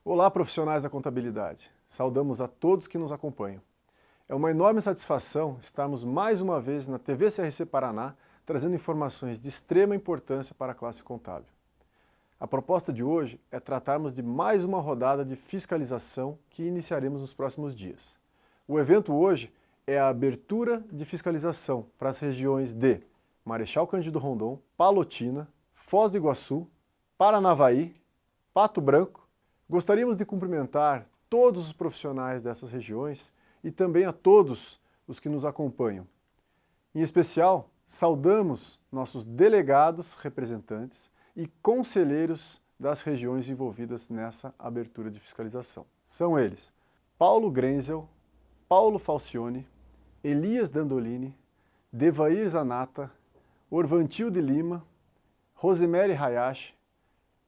Olá, profissionais da contabilidade. Saudamos a todos que nos acompanham. É uma enorme satisfação estarmos mais uma vez na TV CRC Paraná, trazendo informações de extrema importância para a classe contábil. A proposta de hoje é tratarmos de mais uma rodada de fiscalização que iniciaremos nos próximos dias. O evento hoje é a abertura de fiscalização para as regiões de Marechal Cândido Rondon, Palotina, Foz do Iguaçu, Paranavaí, Pato Branco. Gostaríamos de cumprimentar todos os profissionais dessas regiões e também a todos os que nos acompanham. Em especial, saudamos nossos delegados representantes e conselheiros das regiões envolvidas nessa abertura de fiscalização. São eles: Paulo Grenzel, Paulo Falcione, Elias Dandolini, Devair Zanata, Orvantil de Lima, Rosemary Hayashi,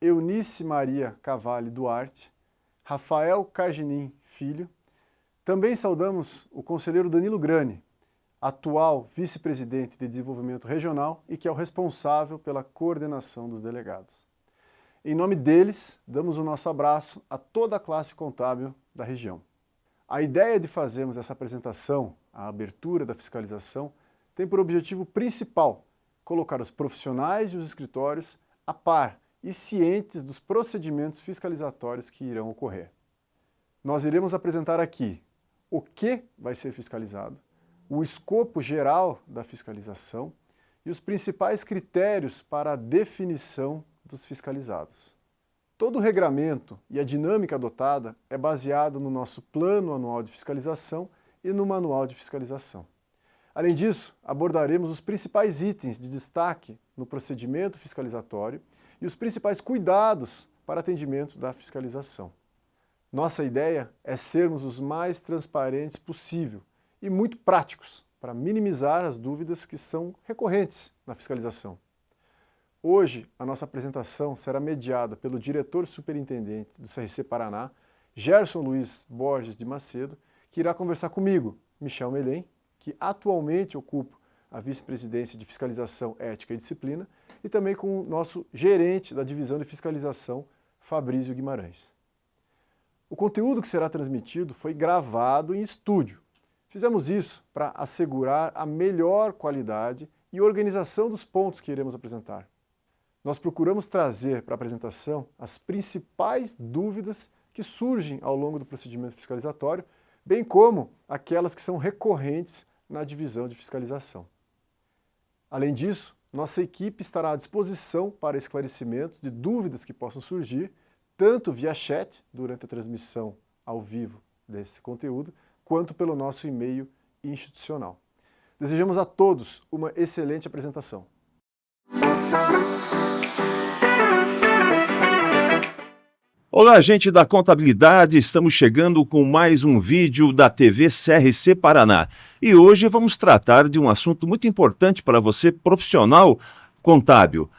Eunice Maria Cavalli Duarte, Rafael Carginin Filho. Também saudamos o conselheiro Danilo Grani, atual vice-presidente de desenvolvimento regional e que é o responsável pela coordenação dos delegados. Em nome deles, damos o nosso abraço a toda a classe contábil da região. A ideia de fazermos essa apresentação, a abertura da fiscalização, tem por objetivo principal colocar os profissionais e os escritórios a par e cientes dos procedimentos fiscalizatórios que irão ocorrer. Nós iremos apresentar aqui o que vai ser fiscalizado, o escopo geral da fiscalização e os principais critérios para a definição dos fiscalizados. Todo o regramento e a dinâmica adotada é baseado no nosso Plano Anual de Fiscalização e no Manual de Fiscalização. Além disso, abordaremos os principais itens de destaque no procedimento fiscalizatório e os principais cuidados para atendimento da fiscalização. Nossa ideia é sermos os mais transparentes possível e muito práticos para minimizar as dúvidas que são recorrentes na fiscalização. Hoje, a nossa apresentação será mediada pelo diretor superintendente do CRC Paraná, Gerson Luiz Borges de Macedo, que irá conversar comigo, Michel Melém, que atualmente ocupa a vice-presidência de Fiscalização, Ética e Disciplina, e também com o nosso gerente da divisão de fiscalização, Fabrício Guimarães. O conteúdo que será transmitido foi gravado em estúdio. Fizemos isso para assegurar a melhor qualidade e organização dos pontos que iremos apresentar. Nós procuramos trazer para a apresentação as principais dúvidas que surgem ao longo do procedimento fiscalizatório, bem como aquelas que são recorrentes na divisão de fiscalização. Além disso, nossa equipe estará à disposição para esclarecimentos de dúvidas que possam surgir, tanto via chat, durante a transmissão ao vivo desse conteúdo, quanto pelo nosso e-mail institucional. Desejamos a todos uma excelente apresentação. Olá, gente da contabilidade, estamos chegando com mais um vídeo da TV CRC Paraná. E hoje vamos tratar de um assunto muito importante para você, profissional contábil: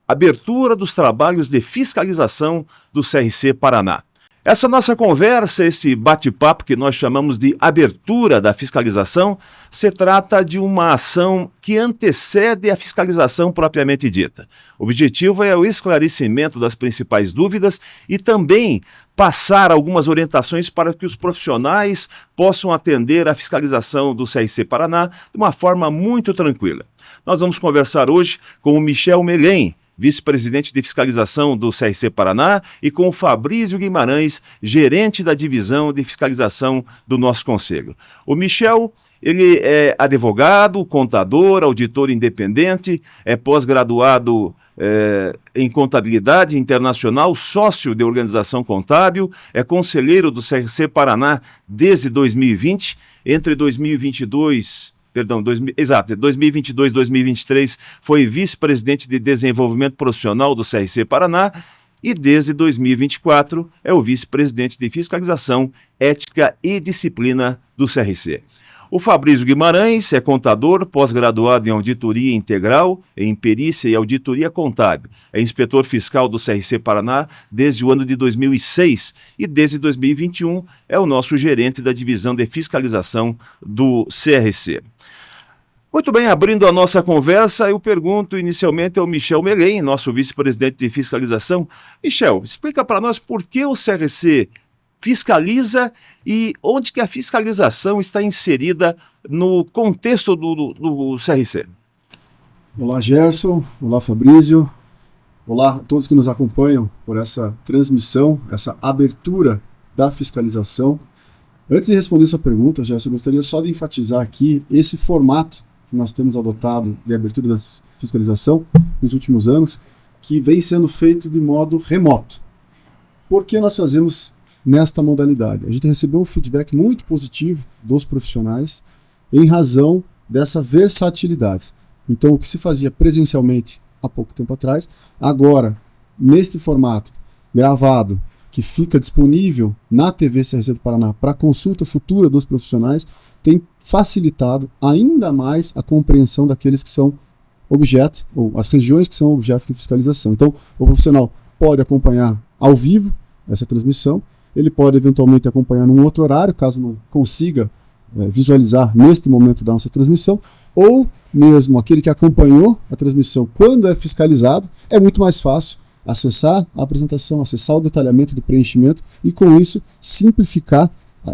abertura dos trabalhos de fiscalização do CRC Paraná. Essa nossa conversa, esse bate-papo que nós chamamos de abertura da fiscalização, se trata de uma ação que antecede a fiscalização propriamente dita. O objetivo é o esclarecimento das principais dúvidas e também passar algumas orientações para que os profissionais possam atender a fiscalização do CRC Paraná de uma forma muito tranquila. Nós vamos conversar hoje com o Michel Melém, vice-presidente de fiscalização do CRC Paraná, e com o Fabrício Guimarães, gerente da divisão de fiscalização do nosso conselho. O Michel, ele é advogado, contador, auditor independente, é pós-graduado em contabilidade internacional, sócio de organização contábil, é conselheiro do CRC Paraná desde 2020, entre 2022 2022 e 2023 foi vice-presidente de desenvolvimento profissional do CRC Paraná e desde 2024 é o vice-presidente de fiscalização, ética e disciplina do CRC. O Fabrício Guimarães é contador, pós-graduado em auditoria integral, em perícia e auditoria contábil. É inspetor fiscal do CRC Paraná desde o ano de 2006 e desde 2021 é o nosso gerente da divisão de fiscalização do CRC. Muito bem, abrindo a nossa conversa, eu pergunto inicialmente ao Michel Meleen, nosso vice-presidente de fiscalização. Michel, explica para nós por que o CRC fiscaliza e onde que a fiscalização está inserida no contexto do CRC. Olá, Gerson. Olá, Fabrício. Olá a todos que nos acompanham por essa transmissão, essa abertura da fiscalização. Antes de responder sua pergunta, Gerson, eu gostaria só de enfatizar aqui esse formato que nós temos adotado de abertura da fiscalização nos últimos anos, que vem sendo feito de modo remoto. Por que nós fazemos nesta modalidade? A gente recebeu um feedback muito positivo dos profissionais em razão dessa versatilidade. Então, o que se fazia presencialmente há pouco tempo atrás, agora, neste formato gravado, que fica disponível na TV CRC do Paraná para consulta futura dos profissionais, tem facilitado ainda mais a compreensão daqueles que são objeto, ou as regiões que são objeto de fiscalização. Então, o profissional pode acompanhar ao vivo essa transmissão, ele pode eventualmente acompanhar num outro horário, caso não consiga visualizar neste momento da nossa transmissão, ou mesmo aquele que acompanhou a transmissão quando é fiscalizado, é muito mais fácil acessar a apresentação, acessar o detalhamento do preenchimento e, com isso, simplificar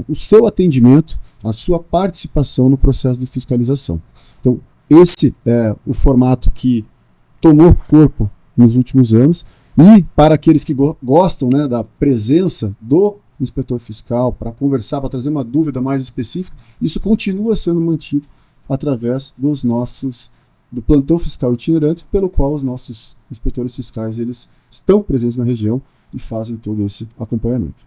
o seu atendimento, a sua participação no processo de fiscalização. Então, esse é o formato que tomou corpo nos últimos anos e, para aqueles que gostam, né, da presença do inspetor fiscal para conversar, para trazer uma dúvida mais específica, isso continua sendo mantido através do plantão fiscal itinerante, pelo qual os nossos inspetores fiscais eles estão presentes na região e fazem todo esse acompanhamento.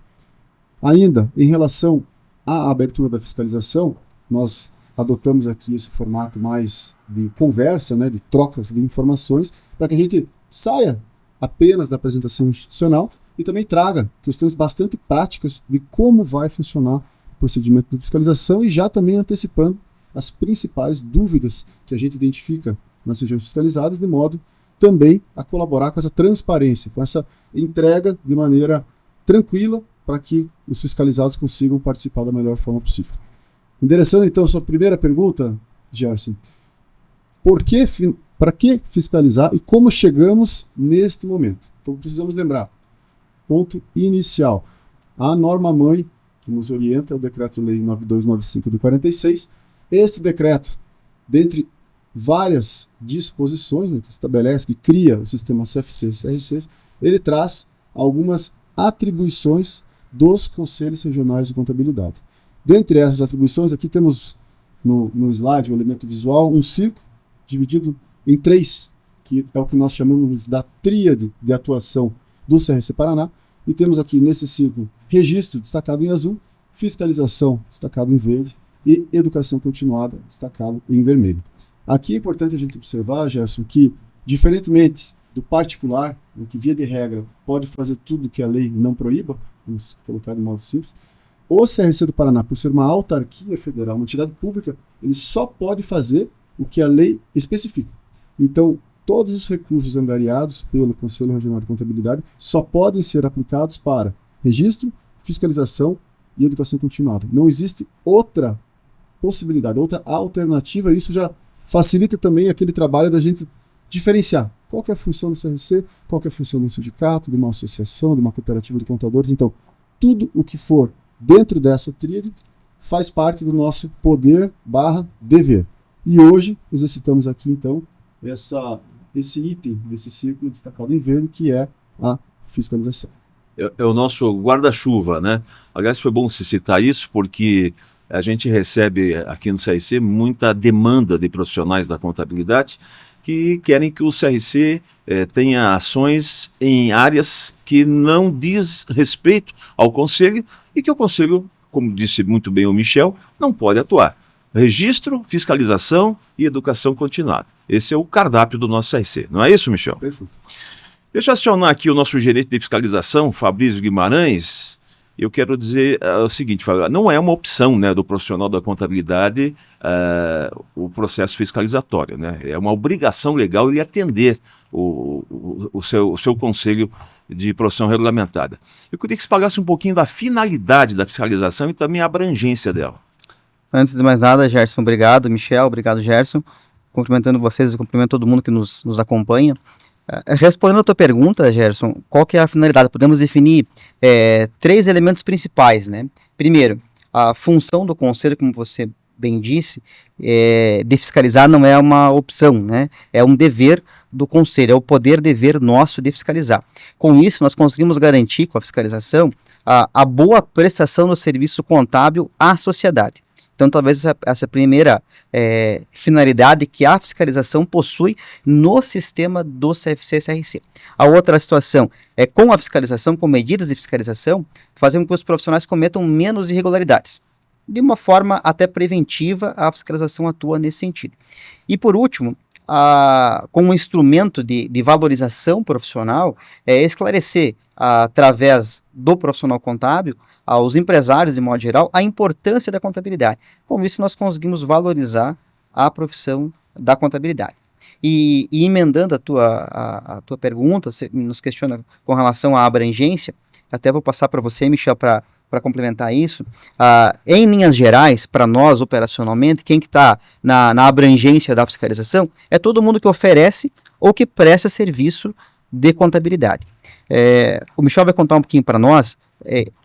Ainda, em relação à abertura da fiscalização, nós adotamos aqui esse formato mais de conversa, né, de trocas de informações, para que a gente saia apenas da apresentação institucional e também traga questões bastante práticas de como vai funcionar o procedimento de fiscalização e já também antecipando as principais dúvidas que a gente identifica nas regiões fiscalizadas, de modo também a colaborar com essa transparência, com essa entrega de maneira tranquila para que os fiscalizados consigam participar da melhor forma possível. Endereçando então a sua primeira pergunta, Gerson, para que fiscalizar e como chegamos neste momento? Então precisamos lembrar, ponto inicial, a norma-mãe que nos orienta é o Decreto-Lei 9295 de 46. Este decreto, dentre várias disposições, né, que estabelece, que cria o sistema CFC e CRCs, ele traz algumas atribuições dos Conselhos Regionais de Contabilidade. Dentre essas atribuições, aqui temos no slide, o elemento visual, um círculo dividido em 3, que é o que nós chamamos da tríade de atuação do CRC Paraná, e temos aqui nesse círculo registro destacado em azul, fiscalização destacado em verde e educação continuada destacado em vermelho. Aqui é importante a gente observar, Gerson, que diferentemente do particular, que via de regra pode fazer tudo que a lei não proíba, vamos colocar de modo simples, o CRC do Paraná, por ser uma autarquia federal, uma entidade pública, ele só pode fazer o que a lei especifica. Então, todos os recursos angariados pelo Conselho Regional de Contabilidade só podem ser aplicados para registro, fiscalização e educação continuada. Não existe outra possibilidade, outra alternativa, e isso já facilita também aquele trabalho da gente diferenciar qual que é a função do CRC, qual que é a função de um sindicato, de uma associação, de uma cooperativa de contadores. Então, tudo o que for dentro dessa tríade faz parte do nosso poder/dever. E hoje exercitamos aqui, então, esse item, esse círculo destacado em verde, que é a fiscalização. É o nosso guarda-chuva, né? Aliás, foi bom se citar isso, porque a gente recebe aqui no CRC muita demanda de profissionais da contabilidade que querem que o CRC tenha ações em áreas que não diz respeito ao Conselho e que o Conselho, como disse muito bem o Michel, não pode atuar. Registro, fiscalização e educação continuada. Esse é o cardápio do nosso CRC. Não é isso, Michel? Perfeito. Deixa eu acionar aqui o nosso gerente de fiscalização, Fabrício Guimarães. Eu quero dizer o seguinte, não é uma opção, né, do profissional da contabilidade o processo fiscalizatório, né? É uma obrigação legal ele atender o seu conselho de profissão regulamentada. Eu queria que você falasse um pouquinho da finalidade da fiscalização e também a abrangência dela. Antes de mais nada, Gerson, obrigado. Michel, obrigado, Gerson. cumprimentando vocês e cumprimento todo mundo que nos acompanha. Respondendo a tua pergunta, Gerson, qual que é a finalidade? Podemos definir 3 elementos principais, né? Primeiro, a função do conselho, como você bem disse, de fiscalizar não é uma opção, né? É um dever do conselho, é o poder-dever nosso de fiscalizar. Com isso, nós conseguimos garantir com a fiscalização a boa prestação do serviço contábil à sociedade. Então, talvez essa primeira finalidade que a fiscalização possui no sistema do CFC-CRC. A outra situação é, com a fiscalização, com medidas de fiscalização, fazer com que os profissionais cometam menos irregularidades. De uma forma até preventiva, a fiscalização atua nesse sentido. E, por último, com um instrumento de valorização profissional, esclarecer, através do profissional contábil, aos empresários, de modo geral, a importância da contabilidade. Com isso, nós conseguimos valorizar a profissão da contabilidade. E emendando a tua pergunta, você nos questiona com relação à abrangência, até vou passar para você, Michel, para complementar isso. Em linhas gerais, para nós, operacionalmente, quem que está na abrangência da fiscalização é todo mundo que oferece ou que presta serviço de contabilidade. O Michel vai contar um pouquinho para nós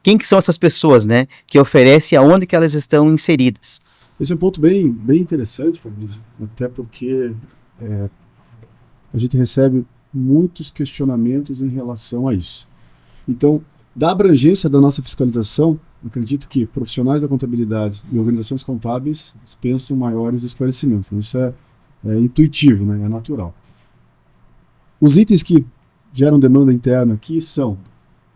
quem que são essas pessoas, né, que oferecem e aonde que elas estão inseridas. Esse é um ponto bem interessante, Fabrício, até porque a gente recebe muitos questionamentos em relação a isso. Então, da abrangência da nossa fiscalização, acredito que profissionais da contabilidade e organizações contábeis dispensam maiores esclarecimentos. Isso é intuitivo, né? É natural. Os itens que geram demanda interna aqui são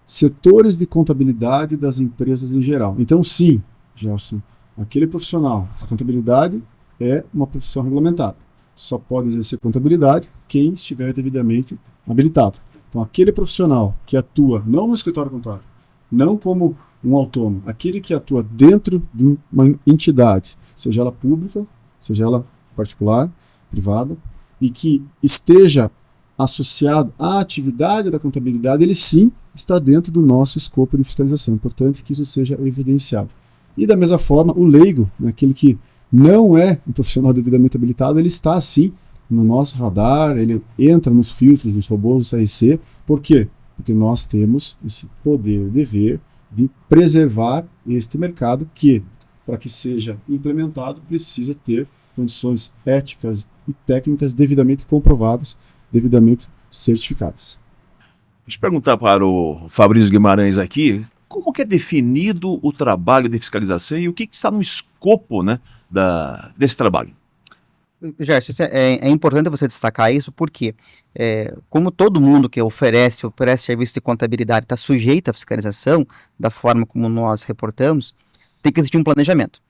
setores de contabilidade das empresas em geral. Então, sim, Gelson, aquele profissional, a contabilidade é uma profissão regulamentada. Só pode exercer contabilidade quem estiver devidamente habilitado. Então, aquele profissional que atua não no escritório contábil, não como um autônomo, aquele que atua dentro de uma entidade, seja ela pública, seja ela particular, privada, e que esteja associado à atividade da contabilidade, ele sim está dentro do nosso escopo de fiscalização. É importante que isso seja evidenciado. E da mesma forma, o leigo, aquele que não é um profissional devidamente habilitado, ele está sim no nosso radar, ele entra nos filtros dos robôs do CRC. Por quê? Porque nós temos esse poder, dever de preservar este mercado que, para que seja implementado, precisa ter condições éticas e técnicas devidamente comprovadas, devidamente certificadas. Deixa eu perguntar para o Fabrício Guimarães aqui, como que é definido o trabalho de fiscalização e o que está no escopo, né, desse trabalho? Gerson, é importante você destacar isso porque, como todo mundo que oferece serviço de contabilidade está sujeito à fiscalização, da forma como nós reportamos, tem que existir um planejamento.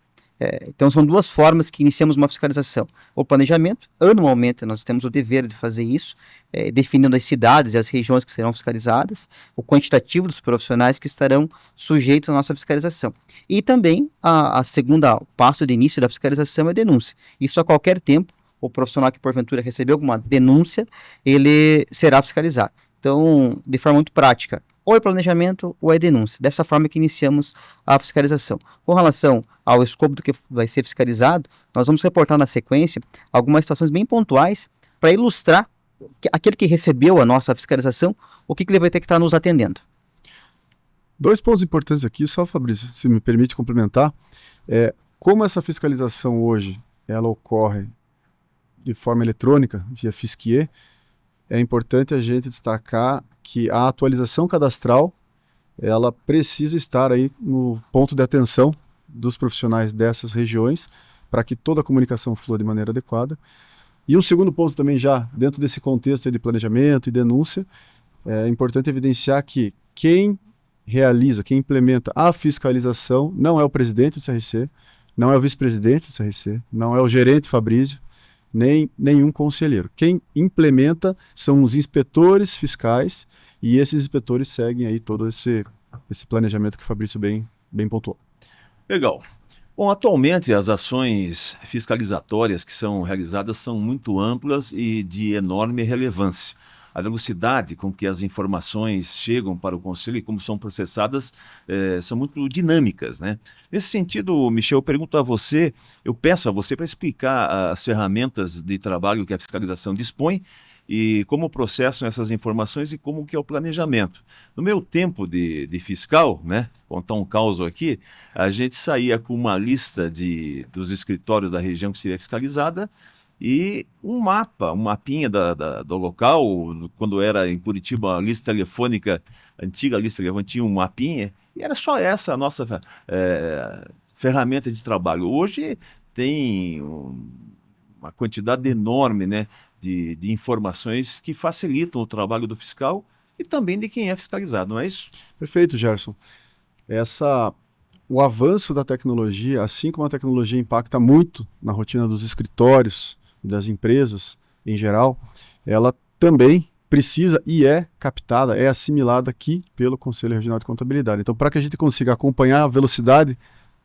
Então, são 2 formas que iniciamos uma fiscalização. O planejamento, anualmente nós temos o dever de fazer isso, definindo as cidades e as regiões que serão fiscalizadas, o quantitativo dos profissionais que estarão sujeitos à nossa fiscalização. E também, a segunda passo de início da fiscalização é a denúncia. Isso a qualquer tempo, o profissional que porventura recebeu alguma denúncia, ele será fiscalizado. Então, de forma muito prática, ou é planejamento ou é denúncia. Dessa forma que iniciamos a fiscalização. Com relação ao escopo do que vai ser fiscalizado, nós vamos reportar na sequência algumas situações bem pontuais para ilustrar aquele que recebeu a nossa fiscalização, o que ele vai ter que estar nos atendendo. 2 pontos importantes aqui, só, Fabrício, se me permite complementar. Como essa fiscalização hoje ela ocorre de forma eletrônica, via Fisquier, é importante a gente destacar que a atualização cadastral ela precisa estar aí no ponto de atenção dos profissionais dessas regiões para que toda a comunicação flua de maneira adequada. E um segundo ponto também, já dentro desse contexto de planejamento e denúncia, é importante evidenciar que quem realiza, quem implementa a fiscalização não é o presidente do CRC, não é o vice-presidente do CRC, não é o gerente Fabrício, nem nenhum conselheiro. Quem implementa são os inspetores fiscais e esses inspetores seguem aí todo esse planejamento que o Fabrício bem pontuou. Legal. Bom, atualmente as ações fiscalizatórias que são realizadas são muito amplas e de enorme relevância. a velocidade com que as informações chegam para o Conselho e como são processadas são muito dinâmicas, né? Nesse sentido, Michel, eu pergunto a você, eu peço a você para explicar as ferramentas de trabalho que a fiscalização dispõe e como processam essas informações e como que é o planejamento. No meu tempo de fiscal, né, contar um caso aqui, a gente saía com uma lista dos escritórios da região que seria fiscalizada e um mapinha do local. Quando era em Curitiba, a lista telefônica, a antiga lista telefônica, tinha um mapinha, e era só essa a nossa ferramenta de trabalho. Hoje tem uma quantidade enorme, né, de informações que facilitam o trabalho do fiscal e também de quem é fiscalizado, não é isso? Perfeito, Gerson. O avanço da tecnologia, assim como a tecnologia impacta muito na rotina dos escritórios e das empresas em geral, ela também precisa e é captada, é assimilada aqui pelo Conselho Regional de Contabilidade. Então, para que a gente consiga acompanhar a velocidade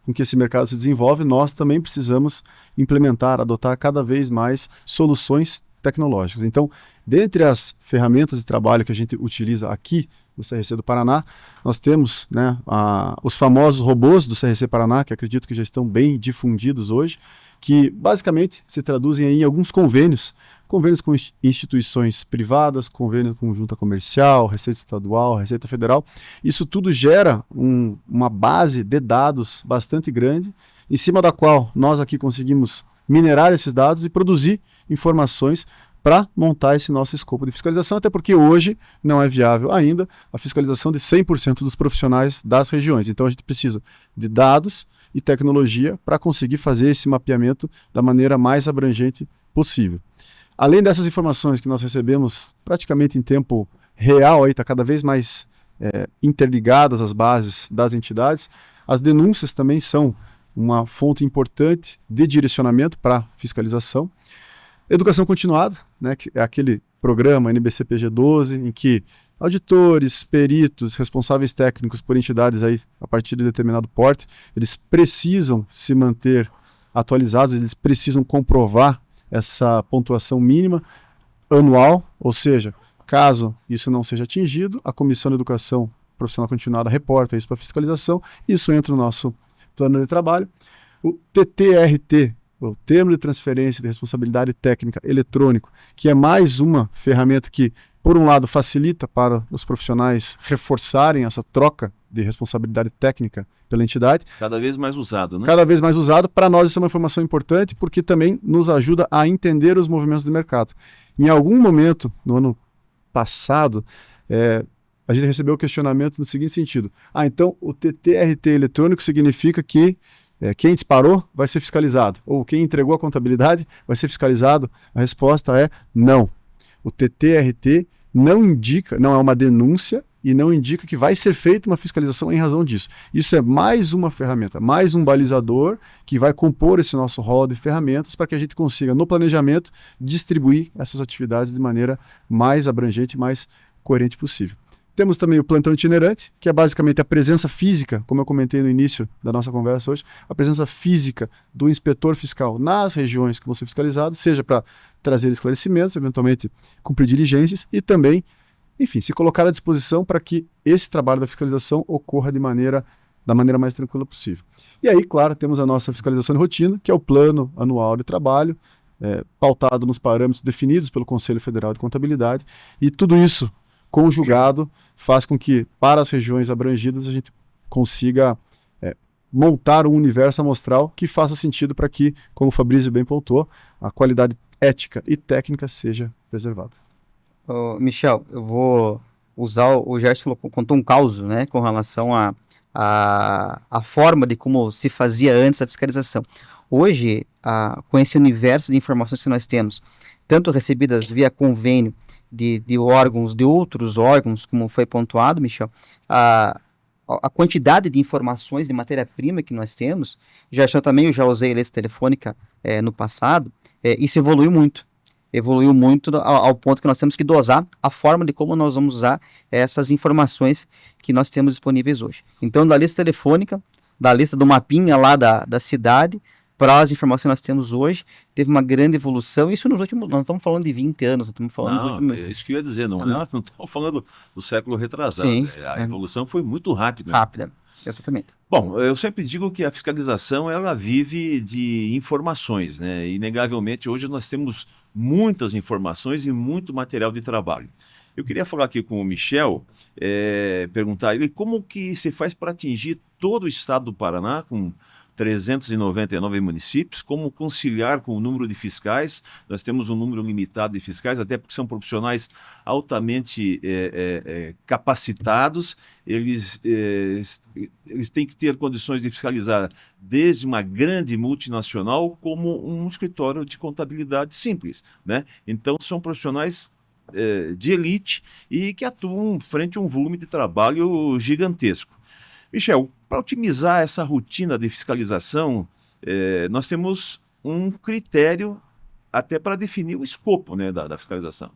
com que esse mercado se desenvolve, nós também precisamos implementar, adotar cada vez mais soluções tecnológicas. Então, dentre as ferramentas de trabalho que a gente utiliza aqui no CRC do Paraná, nós temos, né, os famosos robôs do CRC Paraná, que acredito que já estão bem difundidos hoje, que basicamente se traduzem aí em alguns convênios com instituições privadas, convênio com junta comercial, Receita Estadual, Receita Federal. Isso tudo gera uma base de dados bastante grande, em cima da qual nós aqui conseguimos minerar esses dados e produzir informações para montar esse nosso escopo de fiscalização, até porque hoje não é viável ainda a fiscalização de 100% dos profissionais das regiões. Então a gente precisa de dados e tecnologia para conseguir fazer esse mapeamento da maneira mais abrangente possível. Além dessas informações que nós recebemos praticamente em tempo real, está cada vez mais interligadas às bases das entidades, as denúncias também são uma fonte importante de direcionamento para fiscalização. Educação continuada, né, que é aquele programa NBCPG 12, em que auditores, peritos, responsáveis técnicos por entidades aí, a partir de determinado porte, eles precisam se manter atualizados, eles precisam comprovar essa pontuação mínima anual, ou seja, caso isso não seja atingido, a Comissão de Educação Profissional Continuada reporta isso para fiscalização, isso entra no nosso plano de trabalho. O TTRT, o Termo de Transferência de Responsabilidade Técnica Eletrônico, que é mais uma ferramenta que, por um lado, facilita para os profissionais reforçarem essa troca de responsabilidade técnica pela entidade. Cada vez mais usado, né? Cada vez mais usado. Para nós isso é uma informação importante porque também nos ajuda a entender os movimentos do mercado. Em algum momento, no ano passado, a gente recebeu o questionamento no seguinte sentido: então o TTRT eletrônico significa que quem disparou vai ser fiscalizado, ou quem entregou a contabilidade vai ser fiscalizado? A resposta é não. O TTRT não indica, não é uma denúncia e não indica que vai ser feita uma fiscalização em razão disso. Isso é mais uma ferramenta, mais um balizador que vai compor esse nosso rol de ferramentas para que a gente consiga, no planejamento, distribuir essas atividades de maneira mais abrangente e mais coerente possível. Temos também o plantão itinerante, que é basicamente a presença física, como eu comentei no início da nossa conversa hoje, a presença física do inspetor fiscal nas regiões que vão ser fiscalizadas, seja para trazer esclarecimentos, eventualmente cumprir diligências e também, enfim, se colocar à disposição para que esse trabalho da fiscalização ocorra da maneira mais tranquila possível. E aí, claro, temos a nossa fiscalização de rotina, que é o plano anual de trabalho, pautado nos parâmetros definidos pelo Conselho Federal de Contabilidade, e tudo isso conjugado faz com que, para as regiões abrangidas, a gente consiga montar um universo amostral que faça sentido para que, como o Fabrício bem pontuou, a qualidade ética e técnica seja preservada. Michel, eu vou usar, o Gerson contou um caos, né, com relação à forma de como se fazia antes a fiscalização. Hoje, com esse universo de informações que nós temos, tanto recebidas via convênio, de órgãos, de outros órgãos, como foi pontuado, Michel, a quantidade de informações de matéria-prima que nós temos, eu já usei a lista telefônica no passado, isso evoluiu muito ao ponto que nós temos que dosar a forma de como nós vamos usar essas informações que nós temos disponíveis hoje. Então, da lista telefônica, da lista do mapinha lá da cidade, para as informações que nós temos hoje, teve uma grande evolução, isso nos últimos, não estamos falando de 20 anos, nós estamos falando dos Não, últimos... é isso que eu ia dizer, não estamos falando do século retrasado. Sim. A evolução foi muito rápida. Rápida, exatamente. Bom, eu sempre digo que a fiscalização ela vive de informações, né? Inegavelmente hoje nós temos muitas informações e muito material de trabalho. Eu queria falar aqui com o Michel, perguntar a ele como que se faz para atingir todo o estado do Paraná, com 399 municípios, como conciliar com o número de fiscais. Nós temos um número limitado de fiscais, até porque são profissionais altamente capacitados, eles têm que ter condições de fiscalizar desde uma grande multinacional como um escritório de contabilidade simples, né? Então são profissionais de elite e que atuam frente a um volume de trabalho gigantesco. Michel, para otimizar essa rotina de fiscalização, nós temos um critério até para definir o escopo, né, da fiscalização.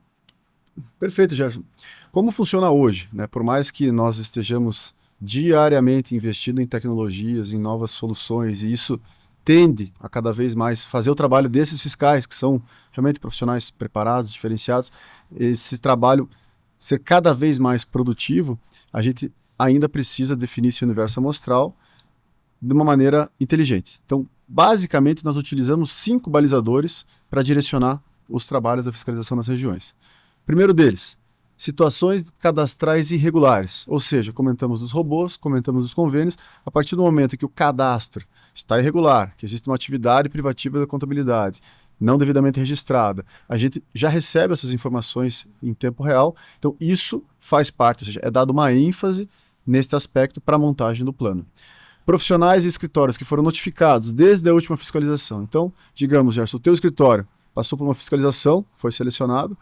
Perfeito, Gerson. Como funciona hoje, né? Por mais que nós estejamos diariamente investindo em tecnologias, em novas soluções, e isso tende a cada vez mais fazer o trabalho desses fiscais, que são realmente profissionais preparados, diferenciados, esse trabalho ser cada vez mais produtivo, a gente ainda precisa definir esse universo amostral de uma maneira inteligente. Então, basicamente, nós utilizamos 5 balizadores para direcionar os trabalhos da fiscalização nas regiões. Primeiro deles, situações cadastrais irregulares, ou seja, comentamos dos robôs, comentamos dos convênios, a partir do momento que o cadastro está irregular, que existe uma atividade privativa da contabilidade, não devidamente registrada, a gente já recebe essas informações em tempo real, então isso faz parte, ou seja, é dado uma ênfase neste aspecto para a montagem do plano. Profissionais e escritórios que foram notificados desde a última fiscalização. Então, digamos, Gerson, o teu escritório passou por uma fiscalização, foi selecionado,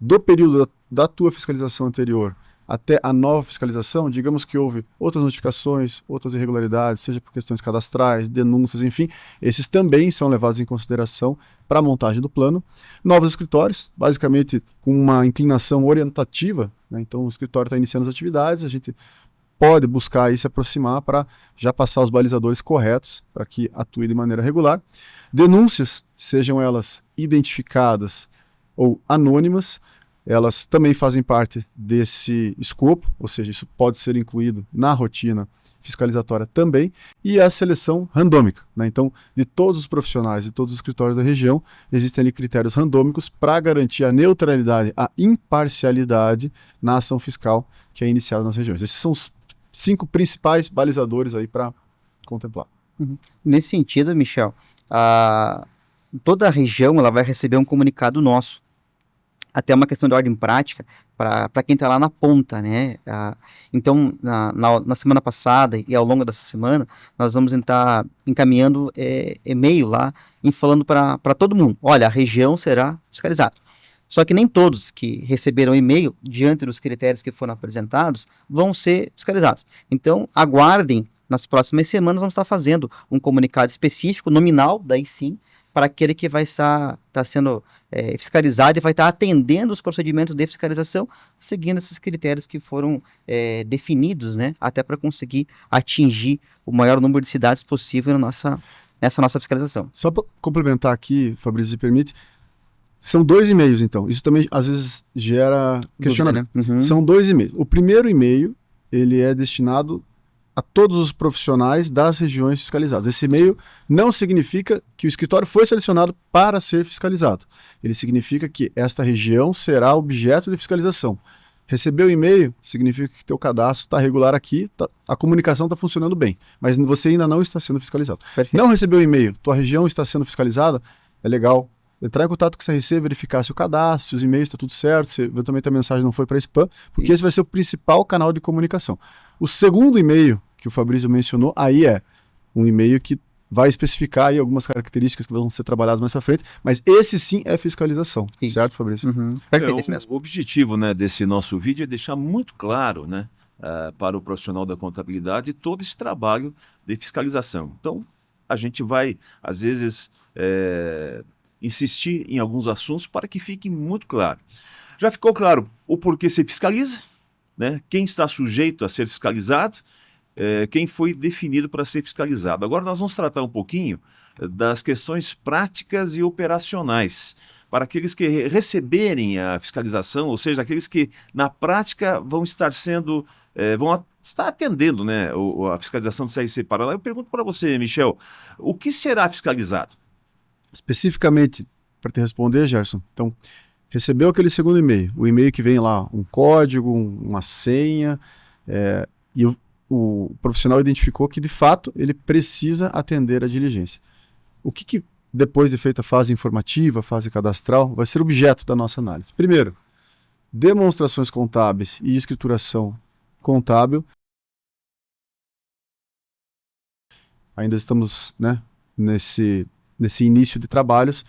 do período da tua fiscalização anterior até a nova fiscalização, digamos que houve outras notificações, outras irregularidades, seja por questões cadastrais, denúncias, enfim, esses também são levados em consideração para a montagem do plano. Novos escritórios, basicamente com uma inclinação orientativa, né? Então o escritório está iniciando as atividades, a gente pode buscar e se aproximar para já passar os balizadores corretos para que atue de maneira regular. Denúncias, sejam elas identificadas ou anônimas, elas também fazem parte desse escopo, ou seja, isso pode ser incluído na rotina fiscalizatória também, e a seleção randômica, né? Então, de todos os profissionais e todos os escritórios da região, existem ali critérios randômicos para garantir a neutralidade, a imparcialidade na ação fiscal que é iniciada nas regiões. Esses são os 5 principais balizadores aí para contemplar. Uhum. Nesse sentido, Michel, toda a região ela vai receber um comunicado nosso, até uma questão de ordem prática para quem está lá na ponta, né? Então, na semana passada e ao longo dessa semana, nós vamos estar encaminhando e-mail lá e falando para todo mundo, olha, a região será fiscalizada. Só que nem todos que receberam e-mail, diante dos critérios que foram apresentados, vão ser fiscalizados. Então, aguardem, nas próximas semanas vamos estar fazendo um comunicado específico, nominal, daí sim, para aquele que vai estar sendo fiscalizado e vai estar atendendo os procedimentos de fiscalização, seguindo esses critérios que foram definidos, né, até para conseguir atingir o maior número de cidades possível nessa nossa fiscalização. Só para complementar aqui, Fabrício, se permite, são 2 e-mails, então. Isso também, às vezes, gera questionamento. Dúvida, né? Uhum. São 2 e-mails. O primeiro e-mail, ele é destinado a todos os profissionais das regiões fiscalizadas. Esse e-mail não significa que o escritório foi selecionado para ser fiscalizado. Ele significa que esta região será objeto de fiscalização. Recebeu o e-mail, significa que teu cadastro está regular aqui, a comunicação está funcionando bem, mas você ainda não está sendo fiscalizado. Perfeito. Não recebeu o e-mail, tua região está sendo fiscalizada, é legal entrar em contato com o CRC, verificar se o cadastro, se os e-mails está tudo certo, se eventualmente a mensagem não foi para spam, porque esse vai ser o principal canal de comunicação. O segundo e-mail que o Fabrício mencionou, aí é um e-mail que vai especificar aí algumas características que vão ser trabalhadas mais para frente, mas esse sim é fiscalização, isso. Certo, Fabrício? Uhum. Perfeito, isso mesmo. O objetivo, né, desse nosso vídeo é deixar muito claro, né, para o profissional da contabilidade todo esse trabalho de fiscalização. Então, a gente vai, às vezes, insistir em alguns assuntos para que fique muito claro. Já ficou claro o porquê se fiscaliza, né? Quem está sujeito a ser fiscalizado, quem foi definido para ser fiscalizado. Agora nós vamos tratar um pouquinho das questões práticas e operacionais, para aqueles que receberem a fiscalização, ou seja, aqueles que na prática vão estar sendo, estar atendendo, né, a fiscalização do CRC Paraná. Eu pergunto para você, Michel, o que será fiscalizado? Especificamente, para te responder, Gerson, então, recebeu aquele segundo e-mail, o e-mail que vem lá, um código, uma senha, e o profissional identificou que, de fato, ele precisa atender a diligência. O que depois de feita a fase informativa, a fase cadastral, vai ser objeto da nossa análise? Primeiro, demonstrações contábeis e escrituração contábil. Ainda estamos, né, nesse início de trabalhos.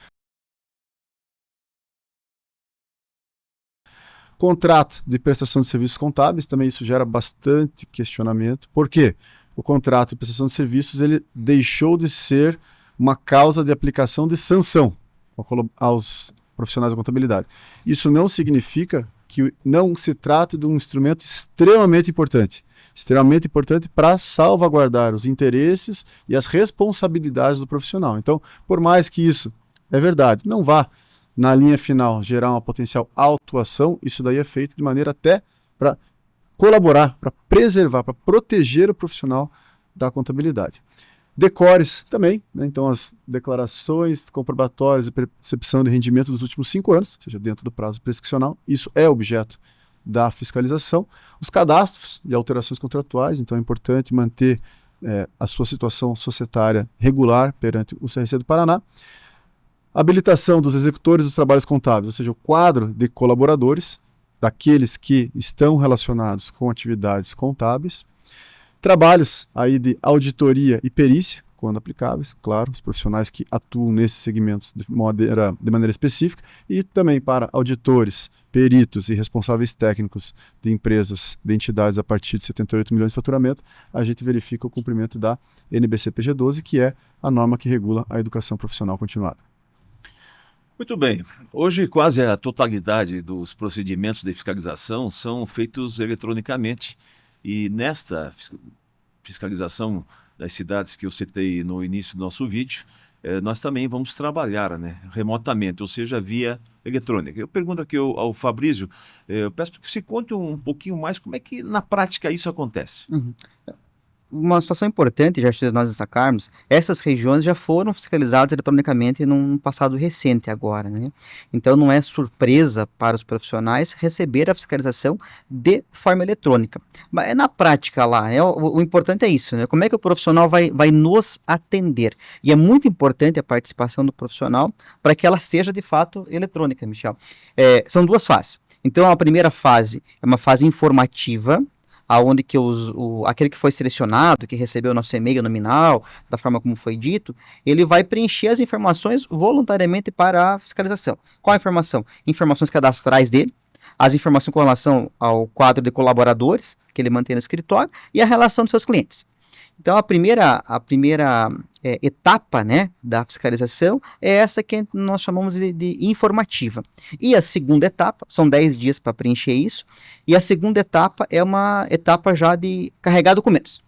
Contrato de prestação de serviços contábeis, também isso gera bastante questionamento. Por quê? O contrato de prestação de serviços ele deixou de ser uma causa de aplicação de sanção aos profissionais da contabilidade. Isso não significa que não se trate de um instrumento extremamente importante para salvaguardar os interesses e as responsabilidades do profissional. Então, por mais que isso é verdade, não vá na linha final gerar uma potencial autuação, isso daí é feito de maneira até para colaborar, para preservar, para proteger o profissional da contabilidade. Decores também, né? Então as declarações comprobatórias de percepção de rendimento dos últimos 5 anos, ou seja, dentro do prazo prescricional, isso é objeto da fiscalização. Os cadastros e alterações contratuais, então é importante manter a sua situação societária regular perante o CRC do Paraná. Habilitação dos executores dos trabalhos contábeis, ou seja, o quadro de colaboradores, daqueles que estão relacionados com atividades contábeis. Trabalhos aí de auditoria e perícia, quando aplicáveis, claro, os profissionais que atuam nesses segmentos de maneira específica, e também para auditores, peritos e responsáveis técnicos de empresas, de entidades a partir de 78 milhões de faturamento, a gente verifica o cumprimento da NBC-PG 12, que é a norma que regula a educação profissional continuada. Muito bem. Hoje quase a totalidade dos procedimentos de fiscalização são feitos eletronicamente e nesta fiscalização das cidades que eu citei no início do nosso vídeo, nós também vamos trabalhar, né, remotamente, ou seja, via eletrônica. Eu pergunto aqui ao Fabrício, eu peço que você conte um pouquinho mais como é que na prática isso acontece. Uhum. Uma situação importante, já de nós destacarmos, essas regiões já foram fiscalizadas eletronicamente num passado recente agora, né? Então não é surpresa para os profissionais receber a fiscalização de forma eletrônica. Mas na prática lá, né, o importante é isso, né? Como é que o profissional vai nos atender? E é muito importante a participação do profissional para que ela seja de fato eletrônica, Michel. São 2 fases. Então a primeira fase é uma fase informativa, aonde que aquele que foi selecionado, que recebeu o nosso e-mail nominal, da forma como foi dito, ele vai preencher as informações voluntariamente para a fiscalização. Qual a informação? Informações cadastrais dele, as informações com relação ao quadro de colaboradores que ele mantém no escritório e a relação dos seus clientes. Então, a primeira etapa, né, da fiscalização é essa que nós chamamos de informativa. E a segunda etapa, são 10 dias para preencher isso, e a segunda etapa é uma etapa já de carregar documentos.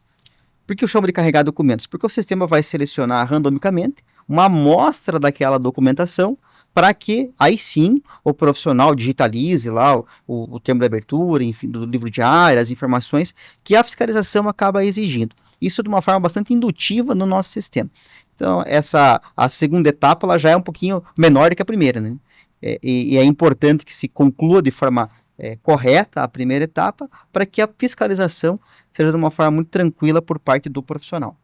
Por que eu chamo de carregar documentos? Porque o sistema vai selecionar randomicamente uma amostra daquela documentação para que, aí sim, o profissional digitalize lá o termo de abertura, enfim, do livro diário, as informações que a fiscalização acaba exigindo. Isso de uma forma bastante indutiva no nosso sistema. Então, a segunda etapa ela já é um pouquinho menor do que a primeira, né? E é importante que se conclua de forma correta a primeira etapa para que a fiscalização seja de uma forma muito tranquila por parte do profissional.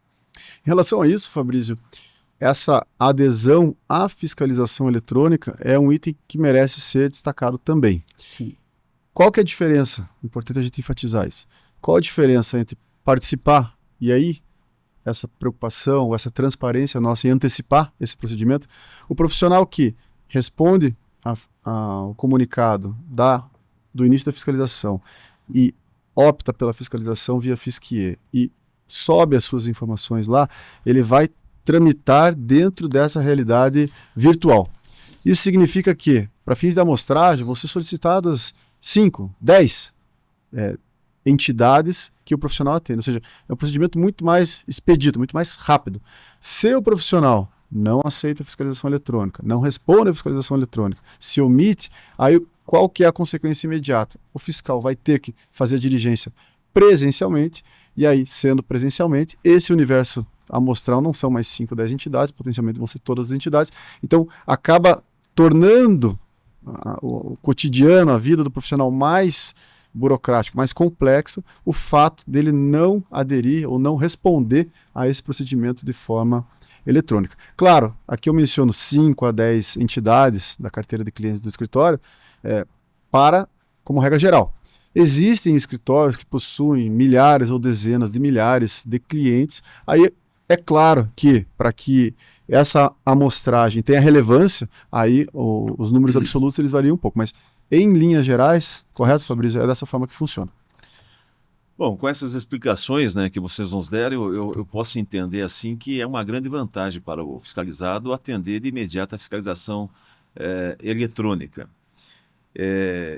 Em relação a isso, Fabrício, essa adesão à fiscalização eletrônica é um item que merece ser destacado também. Sim. Qual que é a diferença? Importante a gente enfatizar isso. Qual a diferença entre participar e aí essa preocupação, essa transparência nossa em antecipar esse procedimento? O profissional que responde ao comunicado do início da fiscalização e opta pela fiscalização via Fisquier e sobe as suas informações lá, ele vai tramitar dentro dessa realidade virtual. Isso significa que, para fins de amostragem, vão ser solicitadas 5, 10 entidades que o profissional atende. Ou seja, é um procedimento muito mais expedito, muito mais rápido. Se o profissional não aceita a fiscalização eletrônica, não responde à fiscalização eletrônica, se omite, aí qual que é a consequência imediata? O fiscal vai ter que fazer a diligência presencialmente, e aí, sendo presencialmente, esse universo amostral não são mais 5, 10 entidades, potencialmente vão ser todas as entidades, então acaba tornando o cotidiano, a vida do profissional mais burocrático, mais complexa, o fato dele não aderir ou não responder a esse procedimento de forma eletrônica. Claro, aqui eu menciono 5 a 10 entidades da carteira de clientes do escritório, como regra geral. Existem escritórios que possuem milhares ou dezenas de milhares de clientes. Aí é claro que, para que essa amostragem tenha relevância, aí os números absolutos eles variam um pouco. Mas, em linhas gerais, correto, Fabrício? É dessa forma que funciona. Bom, com essas explicações, né, que vocês nos deram, eu posso entender assim que é uma grande vantagem para o fiscalizado atender de imediato a fiscalização eletrônica.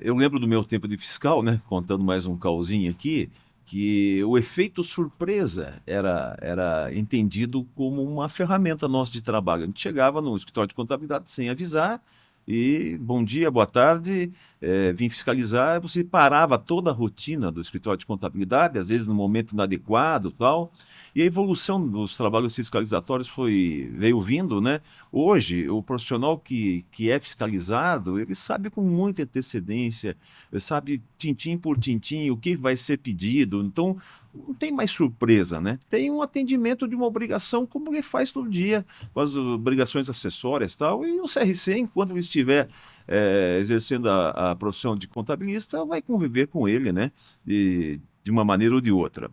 Eu lembro do meu tempo de fiscal, né, contando mais um causinho aqui, que o efeito surpresa era entendido como uma ferramenta nossa de trabalho. A gente chegava no escritório de contabilidade sem avisar e bom dia, boa tarde, vim fiscalizar. Você parava toda a rotina do escritório de contabilidade, às vezes no momento inadequado, tal. E a evolução dos trabalhos fiscalizatórios veio vindo, né? Hoje, o profissional que é fiscalizado, ele sabe com muita antecedência, ele sabe tintim por tintim o que vai ser pedido. Então, não tem mais surpresa, né? Tem um atendimento de uma obrigação como ele faz todo dia, com as obrigações acessórias e tal. E o CRC, enquanto ele estiver exercendo a profissão de contabilista, vai conviver com ele, né? De uma maneira ou de outra.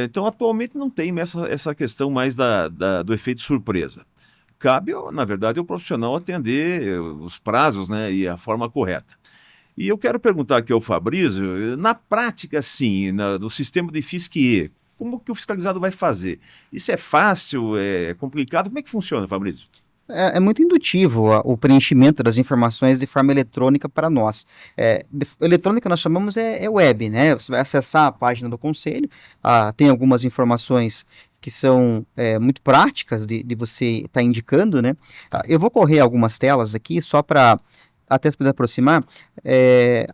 Então, atualmente não tem essa questão mais do efeito surpresa. Cabe, na verdade, ao profissional atender os prazos, né, e a forma correta. E eu quero perguntar aqui ao Fabrício, na prática, sim, no sistema de Fisquier, como que o fiscalizado vai fazer? Isso é fácil, é complicado? Como é que funciona, Fabrício? É muito indutivo o preenchimento das informações de forma eletrônica para nós. Eletrônica nós chamamos web, né? Você vai acessar a página do Conselho, tem algumas informações que são muito práticas de você estar indicando, né? Eu vou correr algumas telas aqui só para até se poder aproximar,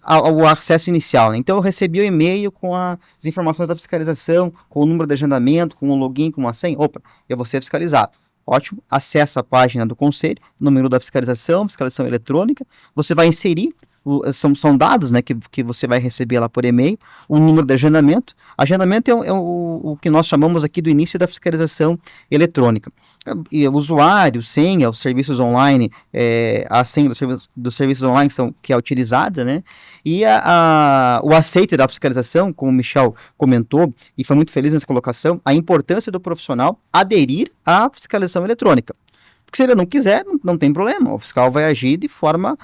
ao acesso inicial, né? Então eu recebi o e-mail com as informações da fiscalização, com o número de agendamento, com o login, com a senha. Opa, eu vou ser fiscalizado. Ótimo, acessa a página do Conselho, no menu da fiscalização eletrônica, você vai inserir, são dados, né, que você vai receber lá por e-mail, o número de agendamento. Agendamento é o que nós chamamos aqui do início da fiscalização eletrônica. E o usuário, senha, os serviços online, a senha dos serviços online que é utilizada, né? E o aceite da fiscalização, como o Michel comentou, e foi muito feliz nessa colocação, a importância do profissional aderir à fiscalização eletrônica. Porque se ele não quiser, não tem problema. O fiscal vai agir de forma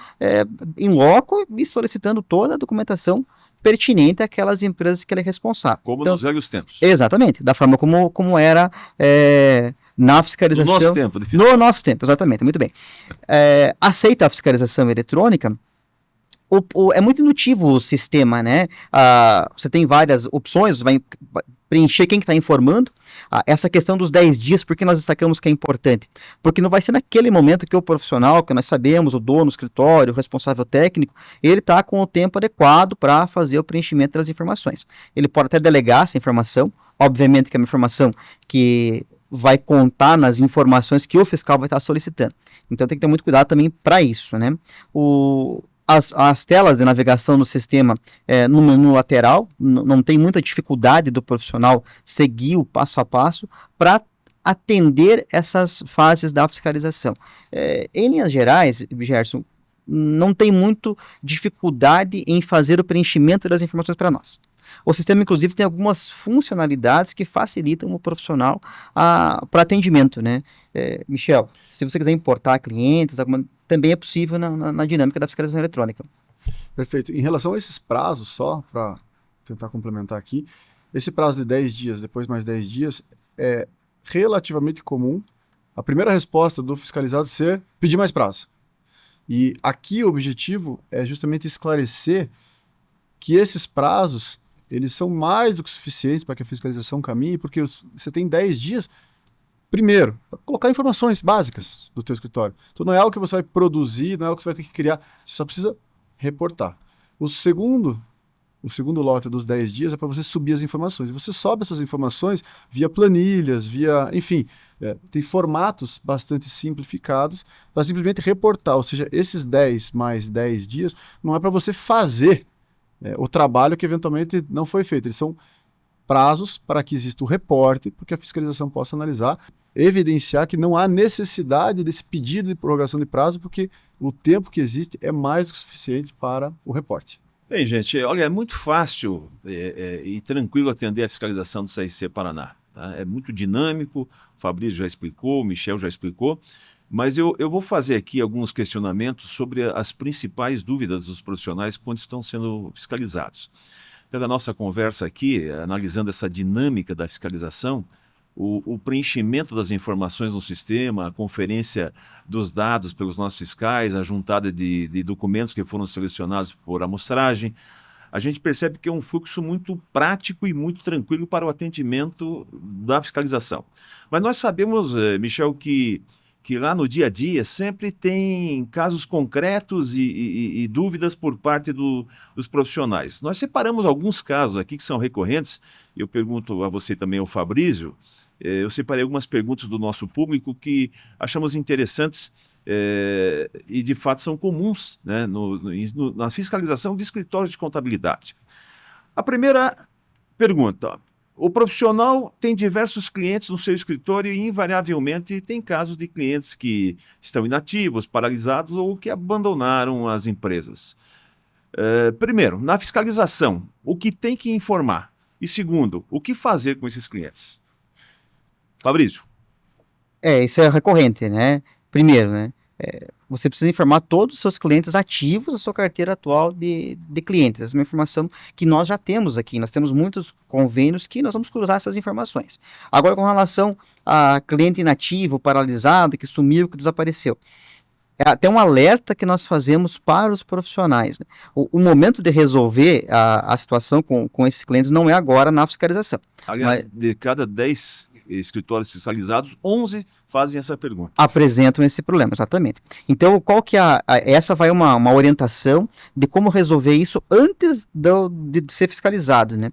in loco e solicitando toda a documentação pertinente àquelas empresas que ele é responsável. Como nos velhos tempos. Exatamente, da forma como era na fiscalização. No nosso tempo. No nosso tempo, exatamente, muito bem. Aceita a fiscalização eletrônica. É muito intuitivo o sistema, né? Você tem várias opções, vai preencher quem que está informando. Essa questão dos 10 dias, por que nós destacamos que é importante? Porque não vai ser naquele momento que o profissional, que nós sabemos, o dono do escritório, o responsável técnico, ele está com o tempo adequado para fazer o preenchimento das informações. Ele pode até delegar essa informação, obviamente que é uma informação que vai contar nas informações que o fiscal vai estar solicitando. Então tem que ter muito cuidado também para isso, né? As telas de navegação do sistema no menu lateral, não tem muita dificuldade do profissional seguir o passo a passo para atender essas fases da fiscalização. Em linhas gerais, Gerson, não tem muito dificuldade em fazer o preenchimento das informações para nós. O sistema, inclusive, tem algumas funcionalidades que facilitam o profissional para atendimento, né? Michel, se você quiser importar clientes, também é possível na dinâmica da fiscalização eletrônica. Perfeito. Em relação a esses prazos, só para tentar complementar aqui, esse prazo de 10 dias, depois mais 10 dias, é relativamente comum a primeira resposta do fiscalizado ser pedir mais prazo. E aqui o objetivo é justamente esclarecer que esses prazos, eles são mais do que suficientes para que a fiscalização caminhe, porque você tem 10 dias Primeiro, pra colocar informações básicas do teu escritório. Então não é algo que você vai produzir, não é algo que você vai ter que criar, você só precisa reportar. O segundo lote dos 10 dias é para você subir as informações. E você sobe essas informações via planilhas, enfim, tem formatos bastante simplificados para simplesmente reportar. Ou seja, esses 10 mais 10 dias não é para você fazer o trabalho que eventualmente não foi feito. Eles são prazos para que exista o reporte, para que a fiscalização possa analisar, evidenciar que não há necessidade desse pedido de prorrogação de prazo, porque o tempo que existe é mais do que suficiente para o reporte. Bem, gente, olha, é muito fácil e tranquilo atender a fiscalização do CRC Paraná. Tá? É muito dinâmico, o Fabrício já explicou, o Michel já explicou, mas eu vou fazer aqui alguns questionamentos sobre as principais dúvidas dos profissionais quando estão sendo fiscalizados. Pela nossa conversa aqui, analisando essa dinâmica da fiscalização, o preenchimento das informações no sistema, a conferência dos dados pelos nossos fiscais, a juntada de documentos que foram selecionados por amostragem, a gente percebe que é um fluxo muito prático e muito tranquilo para o atendimento da fiscalização. Mas nós sabemos, Michel, que lá no dia a dia sempre tem casos concretos e dúvidas por parte dos profissionais. Nós separamos alguns casos aqui que são recorrentes, eu pergunto a você também, ao Fabrício. Eu separei algumas perguntas do nosso público que achamos interessantes e de fato são comuns, né, na fiscalização de escritórios de contabilidade. A primeira pergunta: o profissional tem diversos clientes no seu escritório e invariavelmente tem casos de clientes que estão inativos, paralisados ou que abandonaram as empresas. Primeiro, na fiscalização, o que tem que informar? E segundo, o que fazer com esses clientes? Fabrício. Isso é recorrente, né? Primeiro, né? Você precisa informar todos os seus clientes ativos da sua carteira atual de clientes. Essa é uma informação que nós já temos aqui. Nós temos muitos convênios que nós vamos cruzar essas informações. Agora, com relação a cliente inativo, paralisado, que sumiu, que desapareceu. Tem um alerta que nós fazemos para os profissionais. Né? O momento de resolver a situação com esses clientes não é agora na fiscalização. Aliás, de cada 10 escritórios fiscalizados, 11 fazem essa pergunta. Apresentam esse problema, exatamente. Então, qual que essa vai uma orientação de como resolver isso antes de ser fiscalizado, né?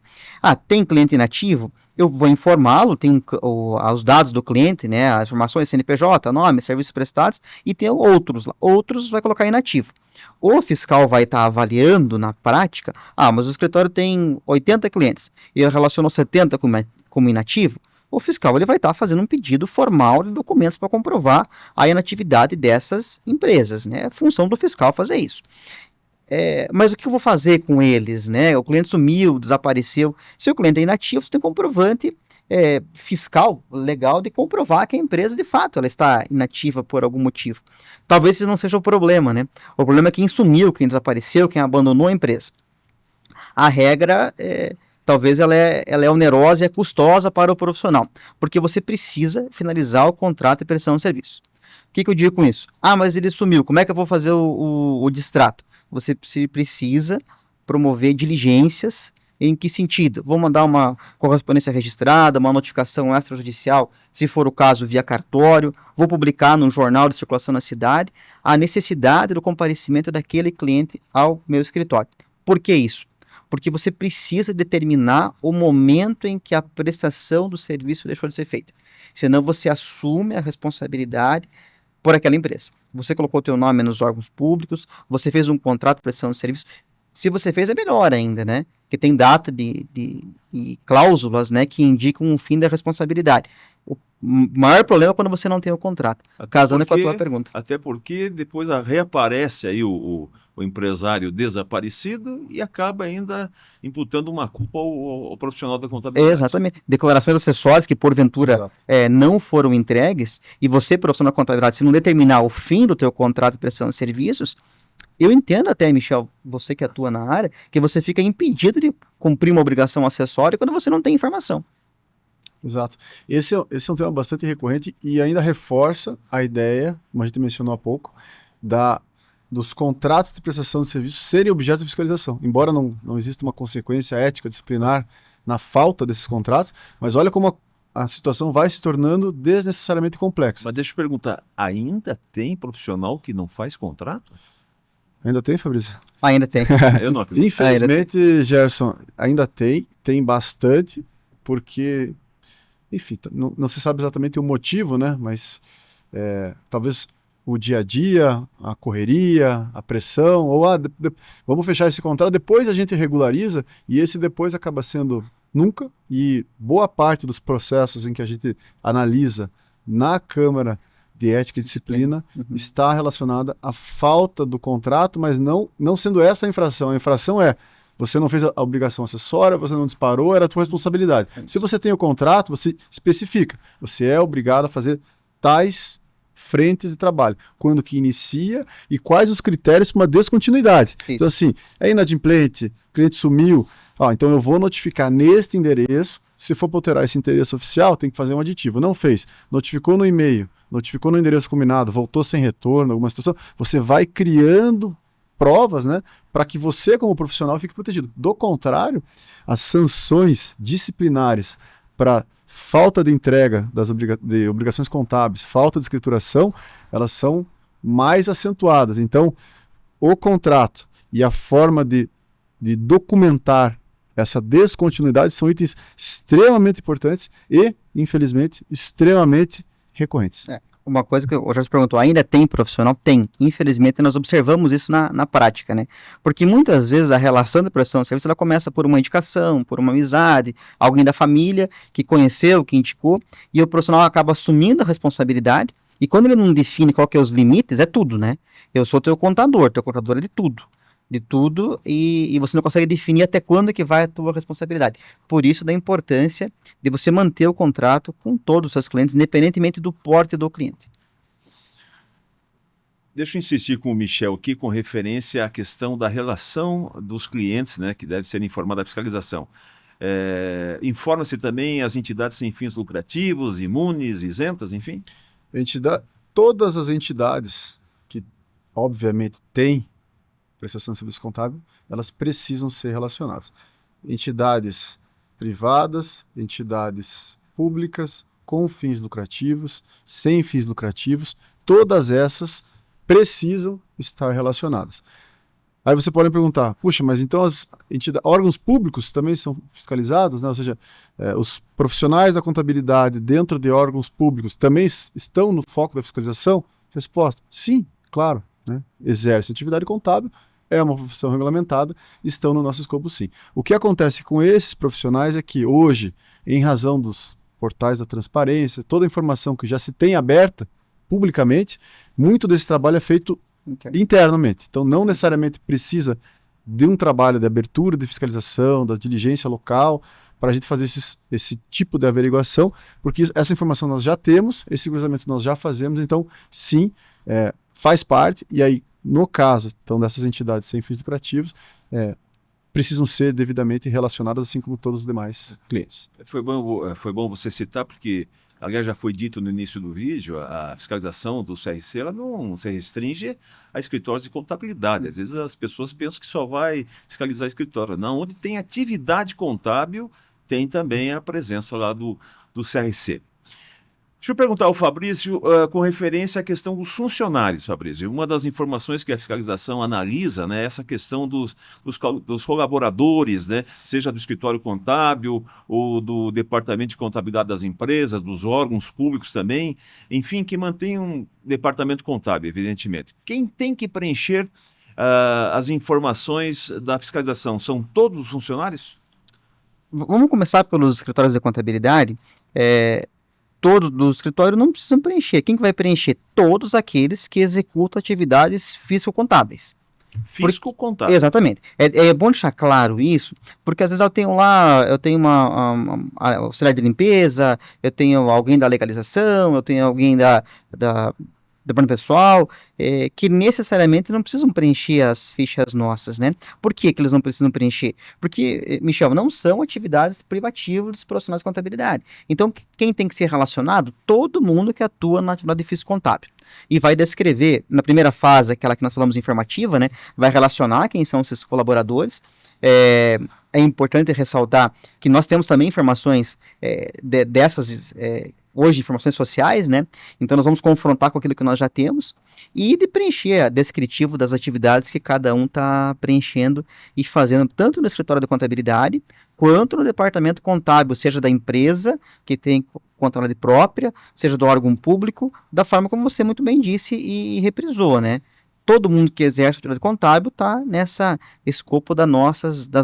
Tem cliente inativo? Eu vou informá-lo, tem os dados do cliente, né, as informações, CNPJ, nome, serviços prestados, e tem outros lá. Outros vai colocar inativo. O fiscal vai estar avaliando na prática, mas o escritório tem 80 clientes, e ele relacionou 70 como inativo. O fiscal ele vai estar fazendo um pedido formal de documentos para comprovar a inatividade dessas empresas, né? É função do fiscal fazer isso. Mas o que eu vou fazer com eles, né? O cliente sumiu, desapareceu. Se o cliente é inativo, você tem comprovante fiscal, legal, de comprovar que a empresa, de fato, ela está inativa por algum motivo. Talvez esse não seja o problema, né? O problema é quem sumiu, quem desapareceu, quem abandonou a empresa. A regra talvez ela é onerosa e é custosa para o profissional, porque você precisa finalizar o contrato de prestação de serviço. O que eu digo com isso? Mas ele sumiu, como é que eu vou fazer o distrato? Você precisa promover diligências. Em que sentido? Vou mandar uma correspondência registrada, uma notificação extrajudicial, se for o caso, via cartório, vou publicar num jornal de circulação na cidade a necessidade do comparecimento daquele cliente ao meu escritório. Por que isso? Porque você precisa determinar o momento em que a prestação do serviço deixou de ser feita. Senão você assume a responsabilidade por aquela empresa. Você colocou o teu nome nos órgãos públicos, você fez um contrato de prestação de serviço. Se você fez, é melhor ainda, né? Porque tem data e cláusulas, né, que indicam um fim da responsabilidade. O maior problema é quando você não tem o contrato. Casando com a tua pergunta. Até porque depois reaparece aí o empresário desaparecido e acaba ainda imputando uma culpa ao profissional da contabilidade. Exatamente. Declarações acessórias que porventura não foram entregues, e você, profissional da contabilidade, se não determinar o fim do teu contrato de prestação de serviços, eu entendo até, Michel, você que atua na área, que você fica impedido de cumprir uma obrigação acessória quando você não tem informação. Exato. Esse é um tema bastante recorrente e ainda reforça a ideia, como a gente mencionou há pouco, dos contratos de prestação de serviços serem objeto de fiscalização. Embora não exista uma consequência ética disciplinar na falta desses contratos, mas olha como a situação vai se tornando desnecessariamente complexa. Mas deixa eu perguntar, ainda tem profissional que não faz contrato? Ainda tem, Fabrício? Ainda tem. Eu não acredito. Infelizmente, Gerson, ainda tem bastante, porque, enfim, não se sabe exatamente o motivo, né? Mas talvez o dia a dia, a correria, a pressão, ou vamos fechar esse contrato, depois a gente regulariza, e esse depois acaba sendo nunca, e boa parte dos processos em que a gente analisa na Câmara de Ética e Disciplina está relacionada à falta do contrato, mas não sendo essa a infração. A infração é, você não fez a obrigação acessória, você não disparou, era a tua responsabilidade. Se você tem o contrato, você especifica, você é obrigado a fazer tais frentes de trabalho, quando que inicia e quais os critérios para uma descontinuidade. Isso. Então assim, é inadimplente, o cliente sumiu, então eu vou notificar neste endereço, se for para alterar esse endereço oficial, tem que fazer um aditivo. Não fez, notificou no e-mail, notificou no endereço combinado, voltou sem retorno, alguma situação, você vai criando provas, né, para que você como profissional fique protegido. Do contrário, as sanções disciplinares para falta de entrega de obrigações contábeis, falta de escrituração, elas são mais acentuadas. Então, o contrato e a forma de documentar essa descontinuidade são itens extremamente importantes e, infelizmente, extremamente recorrentes. Uma coisa que o Jorge perguntou, ainda tem profissional? Tem. Infelizmente, nós observamos isso na prática, né? Porque muitas vezes a relação de prestação de serviço ela começa por uma indicação, por uma amizade, alguém da família que conheceu, que indicou, e o profissional acaba assumindo a responsabilidade, e quando ele não define qual que é os limites, é tudo, né? Eu sou teu contador é de tudo. E você não consegue definir até quando que vai a tua responsabilidade. Por isso da importância de você manter o contrato com todos os seus clientes, independentemente do porte do cliente. Deixa eu insistir com o Michel aqui com referência à questão da relação dos clientes, né, que deve ser informada da fiscalização. Informa-se também as entidades sem fins lucrativos, imunes, isentas, enfim? Todas as entidades que, obviamente, têm prestação de serviço contábil, elas precisam ser relacionadas. Entidades privadas, entidades públicas, com fins lucrativos, sem fins lucrativos, todas essas precisam estar relacionadas. Aí você pode perguntar, puxa, mas então órgãos públicos também são fiscalizados, né? Ou seja, os profissionais da contabilidade dentro de órgãos públicos também estão no foco da fiscalização? Resposta, sim, claro, né? Exerce atividade contábil, é uma profissão regulamentada, estão no nosso escopo sim. O que acontece com esses profissionais é que hoje, em razão dos portais da transparência, toda a informação que já se tem aberta publicamente, muito desse trabalho é feito internamente. Então não necessariamente precisa de um trabalho de abertura, de fiscalização, da diligência local, para a gente fazer esse tipo de averiguação, porque essa informação nós já temos, esse cruzamento nós já fazemos, então sim, faz parte, e aí no caso então, dessas entidades sem fins lucrativos, precisam ser devidamente relacionadas, assim como todos os demais clientes. Foi bom você citar, porque, aliás, já foi dito no início do vídeo, a fiscalização do CRC ela não se restringe a escritórios de contabilidade. Às vezes as pessoas pensam que só vai fiscalizar escritório. Não, onde tem atividade contábil, tem também a presença lá do CRC. Deixa eu perguntar ao Fabrício com referência à questão dos funcionários, Fabrício. Uma das informações que a fiscalização analisa, né, é essa questão dos colaboradores, né, seja do escritório contábil ou do departamento de contabilidade das empresas, dos órgãos públicos também, enfim, que mantém um departamento contábil, evidentemente. Quem tem que preencher as informações da fiscalização? São todos os funcionários? Vamos começar pelos escritórios de contabilidade. Todos do escritório não precisam preencher. Quem que vai preencher? Todos aqueles que executam atividades fisco-contábeis. Fisco-contábil. Exatamente. É bom deixar claro isso, porque às vezes eu tenho uma auxiliar de limpeza, eu tenho alguém da legalização, eu tenho alguém da plano pessoal, que necessariamente não precisam preencher as fichas nossas, né? Por que eles não precisam preencher? Porque, Michel, não são atividades privativas dos profissionais de contabilidade. Então, quem tem que ser relacionado? Todo mundo que atua na atividade de fisco contábil. E vai descrever, na primeira fase, aquela que nós falamos informativa, né? Vai relacionar quem são esses colaboradores, é importante ressaltar que nós temos também informações dessas, hoje, informações sociais, né? Então nós vamos confrontar com aquilo que nós já temos e de preencher a descritivo das atividades que cada um está preenchendo e fazendo, tanto no escritório de contabilidade, quanto no departamento contábil, seja da empresa, que tem contabilidade própria, seja do órgão público, da forma como você muito bem disse e reprisou, né? Todo mundo que exerce atividade contábil está nessa escopo das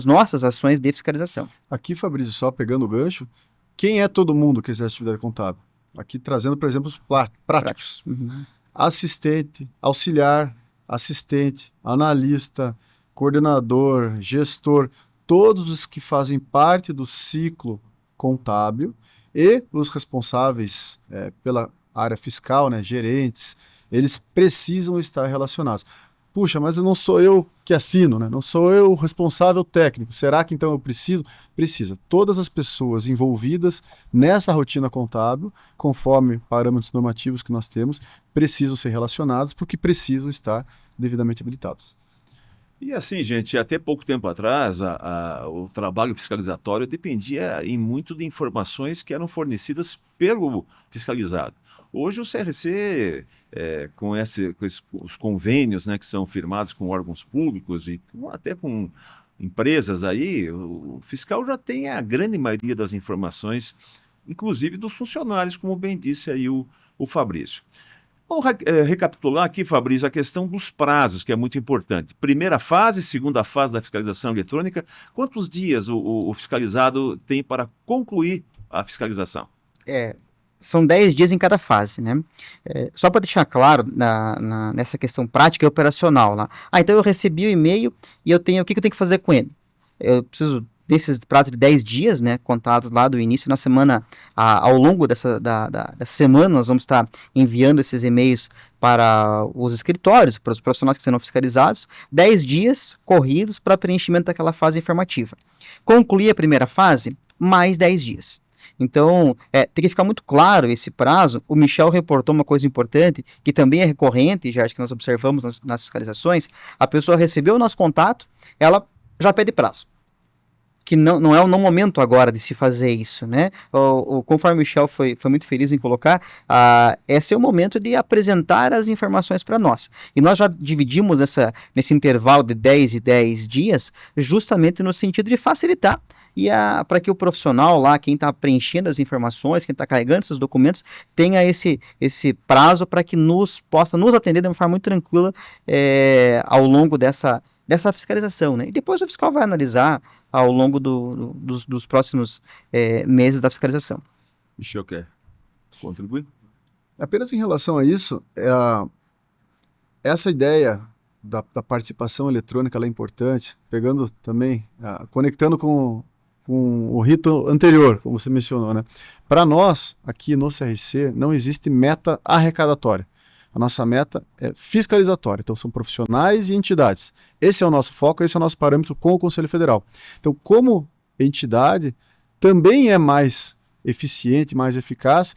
nossas ações de fiscalização. Aqui, Fabrício, só pegando o gancho, quem é todo mundo que exerce atividade contábil? Aqui trazendo, por exemplo, os práticos. Uhum. Assistente, auxiliar, assistente, analista, coordenador, gestor, todos os que fazem parte do ciclo contábil e os responsáveis pela área fiscal, né, gerentes, eles precisam estar relacionados. Puxa, mas não sou eu que assino, né? Não sou eu o responsável técnico. Será que então eu preciso? Precisa. Todas as pessoas envolvidas nessa rotina contábil, conforme parâmetros normativos que nós temos, precisam ser relacionados porque precisam estar devidamente habilitados. E assim, gente, até pouco tempo atrás, o trabalho fiscalizatório dependia em muito de informações que eram fornecidas pelo fiscalizado. Hoje o CRC, com os convênios, né, que são firmados com órgãos públicos e até com empresas aí, o fiscal já tem a grande maioria das informações, inclusive dos funcionários, como bem disse aí o Fabrício. Vamos recapitular aqui, Fabrício, a questão dos prazos, que é muito importante. Primeira fase, segunda fase da fiscalização eletrônica. Quantos dias o fiscalizado tem para concluir a fiscalização? São 10 dias em cada fase, né? Só para deixar claro nessa questão prática e operacional lá. Então eu recebi o e-mail e o que eu tenho que fazer com ele? Eu preciso desses prazos de 10 dias, né, contados lá do início, na semana, ao longo dessa semana, nós vamos estar enviando esses e-mails para os escritórios, para os profissionais que serão fiscalizados, 10 dias corridos para preenchimento daquela fase informativa. Concluir a primeira fase, mais 10 dias. Então, tem que ficar muito claro esse prazo. O Michel reportou uma coisa importante, que também é recorrente, já acho que nós observamos nas fiscalizações. A pessoa recebeu o nosso contato, ela já pede prazo. Que não é o momento agora de se fazer isso, né? Conforme o Michel foi muito feliz em colocar, esse é o momento de apresentar as informações para nós. E nós já dividimos nesse intervalo de 10 e 10 dias, justamente no sentido de facilitar para que o profissional lá, quem está preenchendo as informações, quem está carregando esses documentos, tenha esse prazo para que possa nos atender de uma forma muito tranquila ao longo dessa fiscalização, né? E depois o fiscal vai analisar ao longo dos próximos meses da fiscalização. Michel quer contribuir? Apenas em relação a isso, essa ideia da participação eletrônica ela é importante, pegando também, conectando com o rito anterior, como você mencionou, né? Para nós, aqui no CRC, não existe meta arrecadatória. A nossa meta é fiscalizatória, então são profissionais e entidades. Esse é o nosso foco, esse é o nosso parâmetro com o Conselho Federal. Então, como entidade, também é mais eficiente, mais eficaz.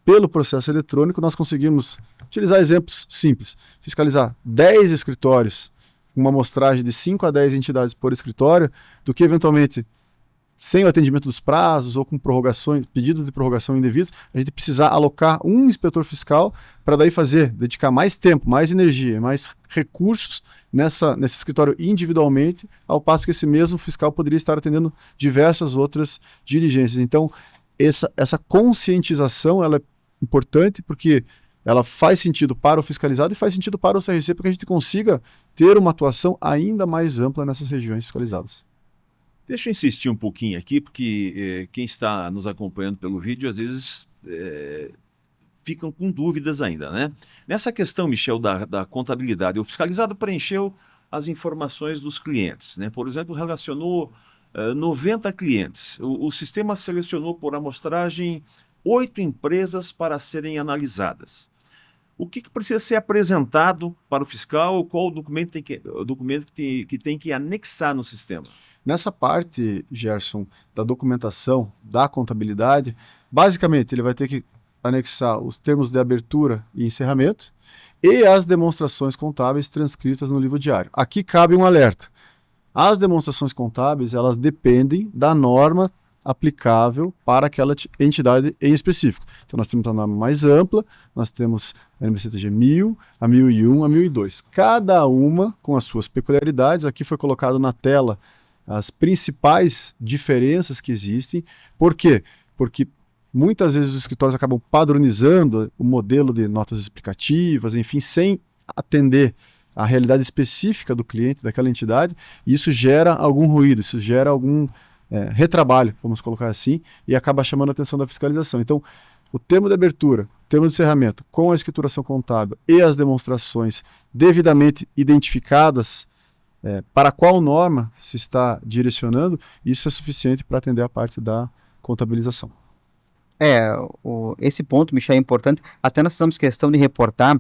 Pelo processo eletrônico, nós conseguimos utilizar exemplos simples. Fiscalizar 10 escritórios, uma amostragem de 5 a 10 entidades por escritório, do que eventualmente sem o atendimento dos prazos ou com prorrogações, pedidos de prorrogação indevidos, a gente precisar alocar um inspetor fiscal para daí dedicar mais tempo, mais energia, mais recursos nesse escritório individualmente, ao passo que esse mesmo fiscal poderia estar atendendo diversas outras diligências. Então, essa conscientização ela é importante porque ela faz sentido para o fiscalizado e faz sentido para o CRC para que a gente consiga ter uma atuação ainda mais ampla nessas regiões fiscalizadas. Deixa eu insistir um pouquinho aqui, porque quem está nos acompanhando pelo vídeo, às vezes ficam com dúvidas ainda, né? Nessa questão, Michel, da contabilidade, o fiscalizado preencheu as informações dos clientes, né? Por exemplo, relacionou 90 clientes. O sistema selecionou por amostragem 8 empresas para serem analisadas. O que precisa ser apresentado para o fiscal? Qual o documento que tem que anexar no sistema? Nessa parte, Gerson, da documentação da contabilidade, basicamente ele vai ter que anexar os termos de abertura e encerramento e as demonstrações contábeis transcritas no livro diário. Aqui cabe um alerta. As demonstrações contábeis, elas dependem da norma aplicável para aquela entidade em específico. Então nós temos uma norma mais ampla, nós temos a NBCTG 1000, a 1001, a 1002. Cada uma com as suas peculiaridades. Aqui foi colocado na tela as principais diferenças que existem. Por quê? Porque muitas vezes os escritórios acabam padronizando o modelo de notas explicativas, enfim, sem atender à realidade específica do cliente, daquela entidade, e isso gera algum ruído, isso gera algum retrabalho, vamos colocar assim, e acaba chamando a atenção da fiscalização. Então, o termo de abertura, o termo de encerramento, com a escrituração contábil e as demonstrações devidamente identificadas para qual norma se está direcionando, isso é suficiente para atender a parte da contabilização. Esse ponto, Michel, é importante. Até nós fizemos questão de reportar.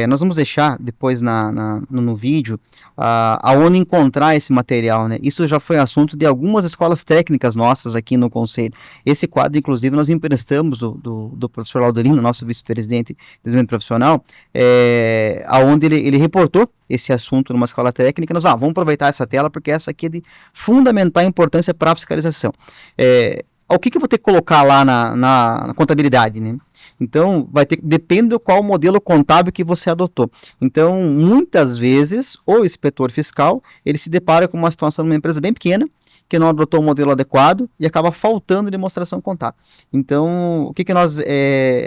Nós vamos deixar depois no vídeo aonde encontrar esse material, né? Isso já foi assunto de algumas escolas técnicas nossas aqui no Conselho. Esse quadro, inclusive, nós emprestamos do professor Laudelino, nosso vice-presidente de desenvolvimento profissional, aonde ele reportou esse assunto numa escola técnica. Nós vamos aproveitar essa tela porque essa aqui é de fundamental importância para a fiscalização. O que eu vou ter que colocar lá na contabilidade, né? Então, depende do qual modelo contábil que você adotou. Então, muitas vezes, o inspetor fiscal, ele se depara com uma situação de uma empresa bem pequena, que não adotou o modelo adequado e acaba faltando demonstração contábil. Então, o que nós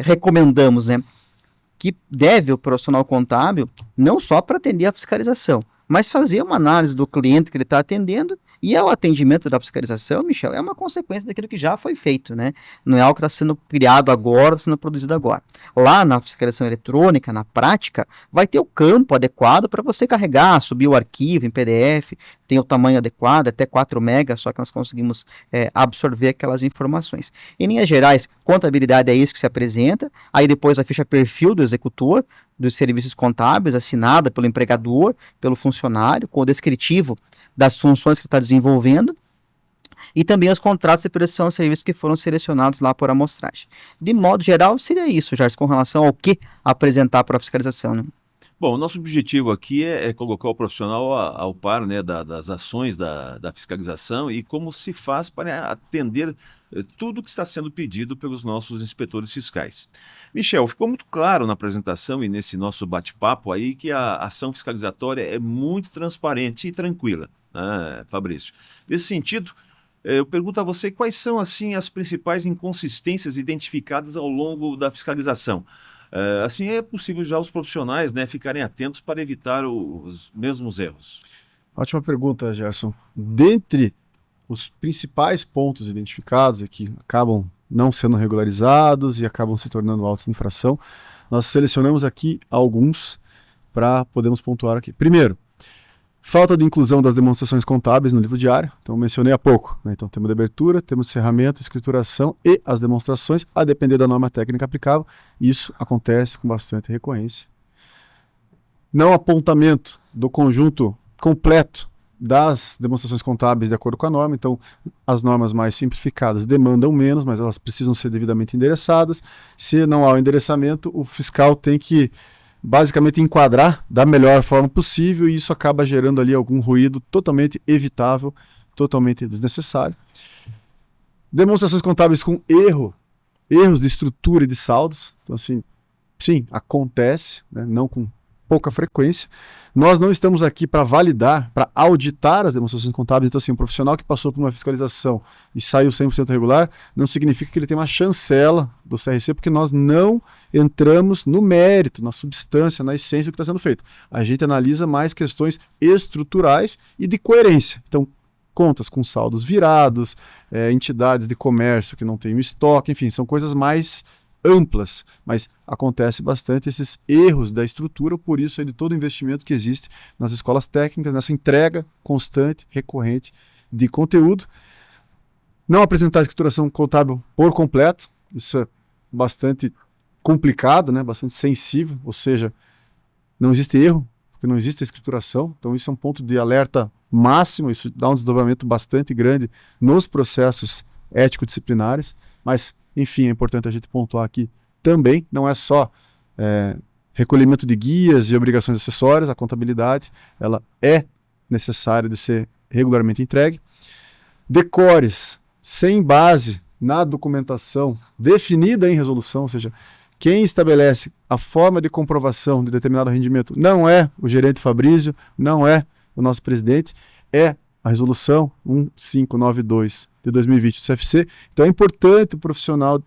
recomendamos, né? Que deve o profissional contábil, não só para atender a fiscalização, mas fazer uma análise do cliente que ele está atendendo. E o atendimento da fiscalização, Michel, é uma consequência daquilo que já foi feito, né? Não é algo que está sendo criado agora, sendo produzido agora. Lá na fiscalização eletrônica, na prática, vai ter o campo adequado para você carregar, subir o arquivo em PDF, tem o tamanho adequado, até 4 megas, só que nós conseguimos absorver aquelas informações. Em linhas gerais, contabilidade é isso que se apresenta, aí depois a ficha perfil do executor, dos serviços contábeis, assinada pelo empregador, pelo funcionário, com o descritivo das funções que está desenvolvendo, e também os contratos de prestação de serviços que foram selecionados lá por amostragem. De modo geral, seria isso, Jardim, com relação ao que apresentar para a fiscalização, né? Bom, o nosso objetivo aqui é colocar o profissional ao par, né, das ações da fiscalização e como se faz para atender tudo que está sendo pedido pelos nossos inspetores fiscais. Michel, ficou muito claro na apresentação e nesse nosso bate-papo aí que a ação fiscalizatória é muito transparente e tranquila, né, Fabrício? Nesse sentido, eu pergunto a você quais são assim as principais inconsistências identificadas ao longo da fiscalização. Assim é possível já os profissionais, né, ficarem atentos para evitar os mesmos erros. Ótima pergunta, Gerson. Dentre os principais pontos identificados e que acabam não sendo regularizados e acabam se tornando autos de infração, nós selecionamos aqui alguns para podermos pontuar aqui. Primeiro, falta de inclusão das demonstrações contábeis no livro diário, então mencionei há pouco, né? Então temos de abertura, temos de encerramento, escrituração e as demonstrações, a depender da norma técnica aplicável, isso acontece com bastante recorrência. Não apontamento do conjunto completo das demonstrações contábeis de acordo com a norma, então as normas mais simplificadas demandam menos, mas elas precisam ser devidamente endereçadas. Se não há o endereçamento, o fiscal tem que basicamente enquadrar da melhor forma possível e isso acaba gerando ali algum ruído totalmente evitável, totalmente desnecessário. Demonstrações contábeis com erros de estrutura e de saldos, então assim, sim, acontece, né, não com pouca frequência. Nós não estamos aqui para validar, para auditar as demonstrações contábeis, então assim, um profissional que passou por uma fiscalização e saiu 100% regular, não significa que ele tem uma chancela do CRC, porque nós não entramos no mérito, na substância, na essência do que está sendo feito. A gente analisa mais questões estruturais e de coerência. Então, contas com saldos virados, entidades de comércio que não têm o estoque, enfim, são coisas mais amplas, mas acontece bastante esses erros da estrutura, por isso é de todo o investimento que existe nas escolas técnicas, nessa entrega constante, recorrente de conteúdo. Não apresentar a escrituração contábil por completo, isso é bastante complicado, né? Bastante sensível, ou seja, não existe erro, porque não existe a escrituração, então isso é um ponto de alerta máximo, isso dá um desdobramento bastante grande nos processos ético-disciplinares, mas enfim, é importante a gente pontuar aqui também, não é só recolhimento de guias e obrigações acessórias, a contabilidade ela é necessária de ser regularmente entregue. Decores sem base na documentação definida em resolução, ou seja, quem estabelece a forma de comprovação de determinado rendimento não é o gerente Fabrício, não é o nosso presidente, é a resolução 1592 de 2020 do CFC. Então é importante o profissional,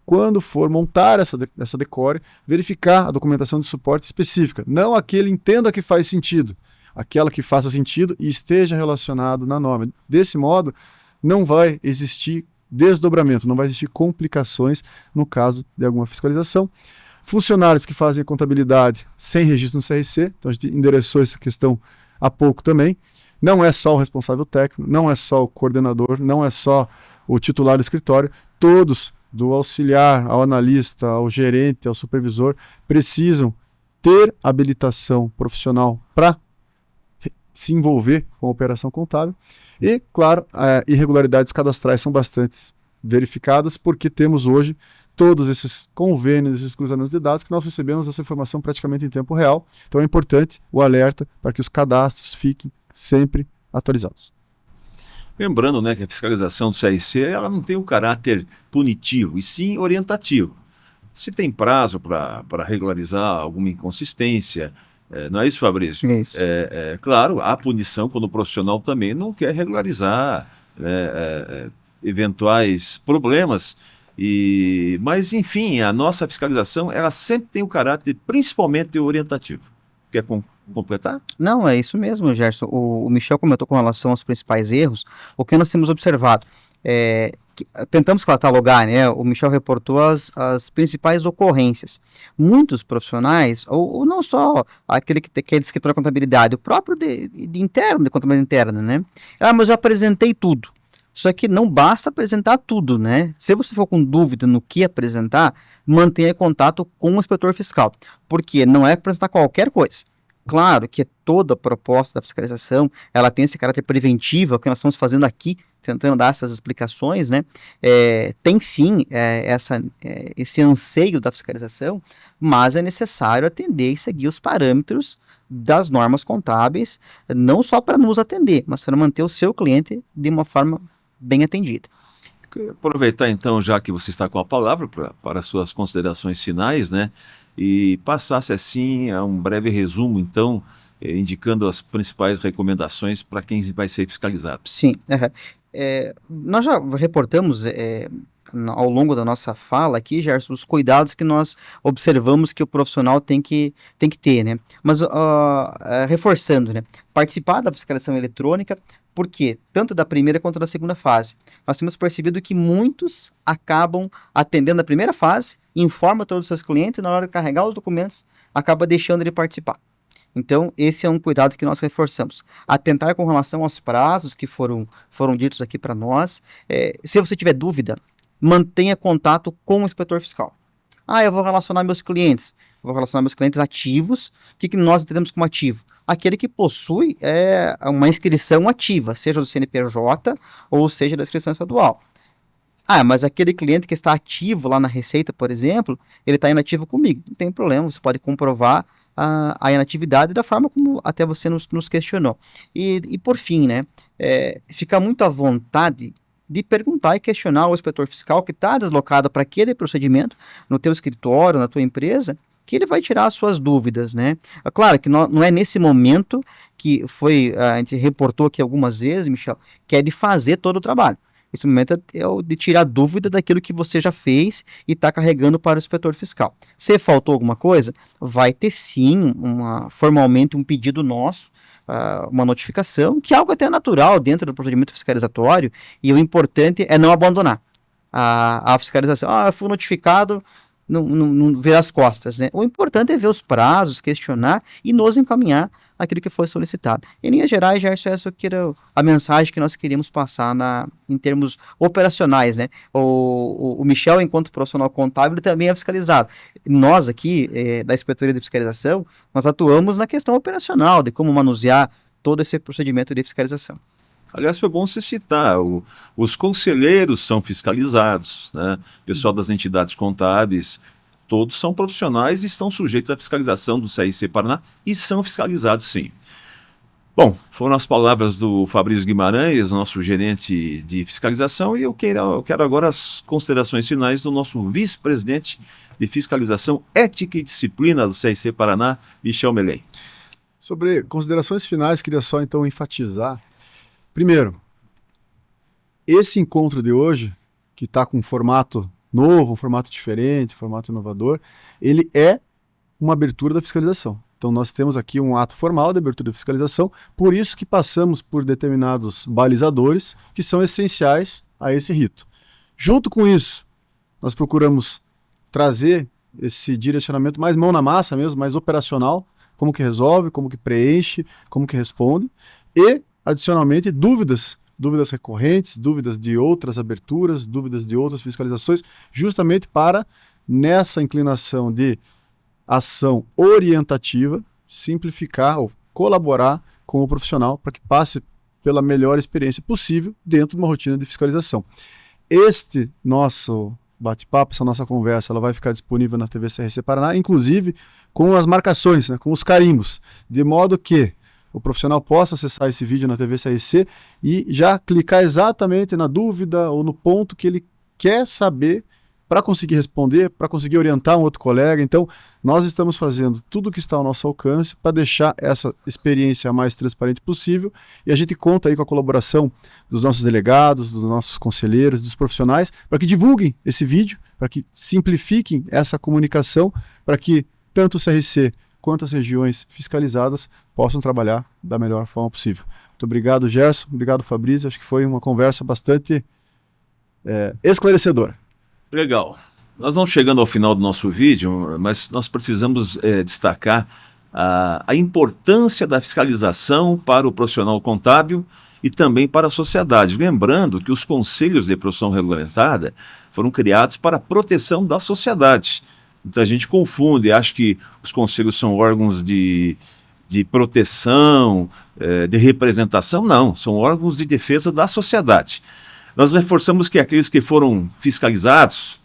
quando for montar essa decore, verificar a documentação de suporte específica, não aquele entenda que faz sentido, aquela que faça sentido e esteja relacionado na norma. Desse modo, não vai existir desdobramento, não vai existir complicações no caso de alguma fiscalização. Funcionários que fazem a contabilidade sem registro no CRC, então a gente endereçou essa questão há pouco também. Não é só o responsável técnico, não é só o coordenador, não é só o titular do escritório, todos, do auxiliar ao analista, ao gerente, ao supervisor, precisam ter habilitação profissional para se envolver com a operação contábil. E, claro, irregularidades cadastrais são bastante verificadas, porque temos hoje todos esses convênios, esses cruzamentos de dados, que nós recebemos essa informação praticamente em tempo real. Então é importante o alerta para que os cadastros fiquem sempre atualizados. Lembrando, né, que a fiscalização do CRC ela não tem um caráter punitivo, e sim orientativo. Se tem prazo para regularizar alguma inconsistência, não é isso, Fabrício? Isso. Claro, há punição quando o profissional também não quer regularizar eventuais problemas. Mas, enfim, a nossa fiscalização ela sempre tem um caráter principalmente orientativo. Quer completar? Não, é isso mesmo, Gerson. O Michel comentou com relação aos principais erros. O que nós temos observado tentamos catalogar, né? O Michel reportou as principais ocorrências. Muitos profissionais, ou não só aqueles que escritório de contabilidade, o próprio de interno, de contabilidade interna, né? Mas eu apresentei tudo. Só que não basta apresentar tudo, né? Se você for com dúvida no que apresentar, mantenha contato com o inspetor fiscal, porque não é apresentar qualquer coisa. Claro que toda proposta da fiscalização, ela tem esse caráter preventivo, é o que nós estamos fazendo aqui, tentando dar essas explicações, né? Tem sim esse anseio da fiscalização, mas é necessário atender e seguir os parâmetros das normas contábeis, não só para nos atender, mas para manter o seu cliente de uma forma bem atendida. Aproveitar então, já que você está com a palavra, para as suas considerações finais, né? E passasse assim a um breve resumo, então, indicando as principais recomendações para quem vai ser fiscalizado. Sim, nós já reportamos ao longo da nossa fala aqui, Gerson, os cuidados que nós observamos que o profissional tem que ter, né? Mas reforçando, né? Participar da fiscalização eletrônica, porque tanto da primeira quanto da segunda fase, nós temos percebido que muitos acabam atendendo a primeira fase, informa todos os seus clientes e na hora de carregar os documentos, acaba deixando de participar. Então, esse é um cuidado que nós reforçamos. Atentar com relação aos prazos que foram ditos aqui para nós. Se você tiver dúvida, mantenha contato com o inspetor fiscal. Eu vou relacionar meus clientes. Vou relacionar meus clientes ativos. O que nós entendemos como ativo? Aquele que possui uma inscrição ativa, seja do CNPJ ou seja da inscrição estadual. Mas aquele cliente que está ativo lá na Receita, por exemplo, ele está inativo comigo. Não tem problema, você pode comprovar a inatividade da forma como até você nos questionou. E por fim, né, ficar muito à vontade de perguntar e questionar o inspetor fiscal que está deslocado para aquele procedimento no teu escritório, na tua empresa, que ele vai tirar as suas dúvidas, né? Claro que não é nesse momento que a gente reportou aqui algumas vezes, Michel, que é de fazer todo o trabalho. Esse momento é o de tirar dúvida daquilo que você já fez e está carregando para o inspetor fiscal. Se faltou alguma coisa, vai ter sim formalmente um pedido nosso, uma notificação, que é algo até natural dentro do procedimento fiscalizatório, e o importante é não abandonar a fiscalização. Eu fui notificado, não ver as costas, né? O importante é ver os prazos, questionar e nos encaminhar aquilo que foi solicitado. Em linhas gerais, Gerson, essa era a mensagem que nós queríamos passar em termos operacionais, né? O Michel, enquanto profissional contábil, também é fiscalizado. Nós aqui, da Inspetoria de Fiscalização, nós atuamos na questão operacional, de como manusear todo esse procedimento de fiscalização. Aliás, foi bom você citar, os conselheiros são fiscalizados, né? O pessoal das entidades contábeis, todos são profissionais e estão sujeitos à fiscalização do CRC Paraná e são fiscalizados sim. Bom, foram as palavras do Fabrício Guimarães, nosso gerente de fiscalização, e eu quero agora as considerações finais do nosso vice-presidente de fiscalização, ética e disciplina do CRC Paraná, Michel Melém. Sobre considerações finais, queria só então enfatizar. Primeiro, esse encontro de hoje, que está com um formato novo, um formato diferente, um formato inovador, ele é uma abertura da fiscalização. Então nós temos aqui um ato formal de abertura da fiscalização, por isso que passamos por determinados balizadores que são essenciais a esse rito. Junto com isso, nós procuramos trazer esse direcionamento mais mão na massa mesmo, mais operacional, como que resolve, como que preenche, como que responde, e, adicionalmente, dúvidas recorrentes, dúvidas de outras aberturas, dúvidas de outras fiscalizações, justamente para, nessa inclinação de ação orientativa, simplificar ou colaborar com o profissional para que passe pela melhor experiência possível dentro de uma rotina de fiscalização. Este nosso bate-papo, essa nossa conversa, ela vai ficar disponível na TV CRC Paraná, inclusive com as marcações, né, com os carimbos, de modo que o profissional possa acessar esse vídeo na TV CRC e já clicar exatamente na dúvida ou no ponto que ele quer saber para conseguir responder, para conseguir orientar um outro colega. Então, nós estamos fazendo tudo o que está ao nosso alcance para deixar essa experiência a mais transparente possível, e a gente conta aí com a colaboração dos nossos delegados, dos nossos conselheiros, dos profissionais, para que divulguem esse vídeo, para que simplifiquem essa comunicação, para que tanto o CRC quanto as regiões fiscalizadas possam trabalhar da melhor forma possível. Muito obrigado, Gerson. Obrigado, Fabrício. Acho que foi uma conversa bastante esclarecedora. Legal. Nós vamos chegando ao final do nosso vídeo, mas nós precisamos destacar a importância da fiscalização para o profissional contábil e também para a sociedade. Lembrando que os conselhos de profissão regulamentada foram criados para a proteção da sociedade. Muita gente confunde, acha que os conselhos são órgãos de proteção, de representação. Não, são órgãos de defesa da sociedade. Nós reforçamos que aqueles que foram fiscalizados,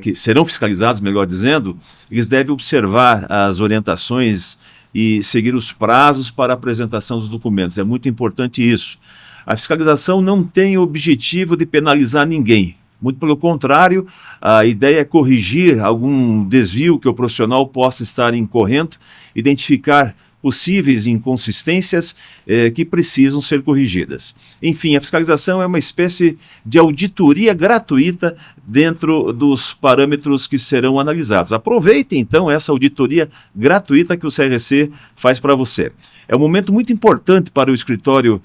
que serão fiscalizados, melhor dizendo, eles devem observar as orientações e seguir os prazos para a apresentação dos documentos. É muito importante isso. A fiscalização não tem o objetivo de penalizar ninguém. Muito pelo contrário, a ideia é corrigir algum desvio que o profissional possa estar incorrendo, identificar possíveis inconsistências que precisam ser corrigidas. Enfim, a fiscalização é uma espécie de auditoria gratuita dentro dos parâmetros que serão analisados. Aproveite, então, essa auditoria gratuita que o CRC faz para você. É um momento muito importante para o escritório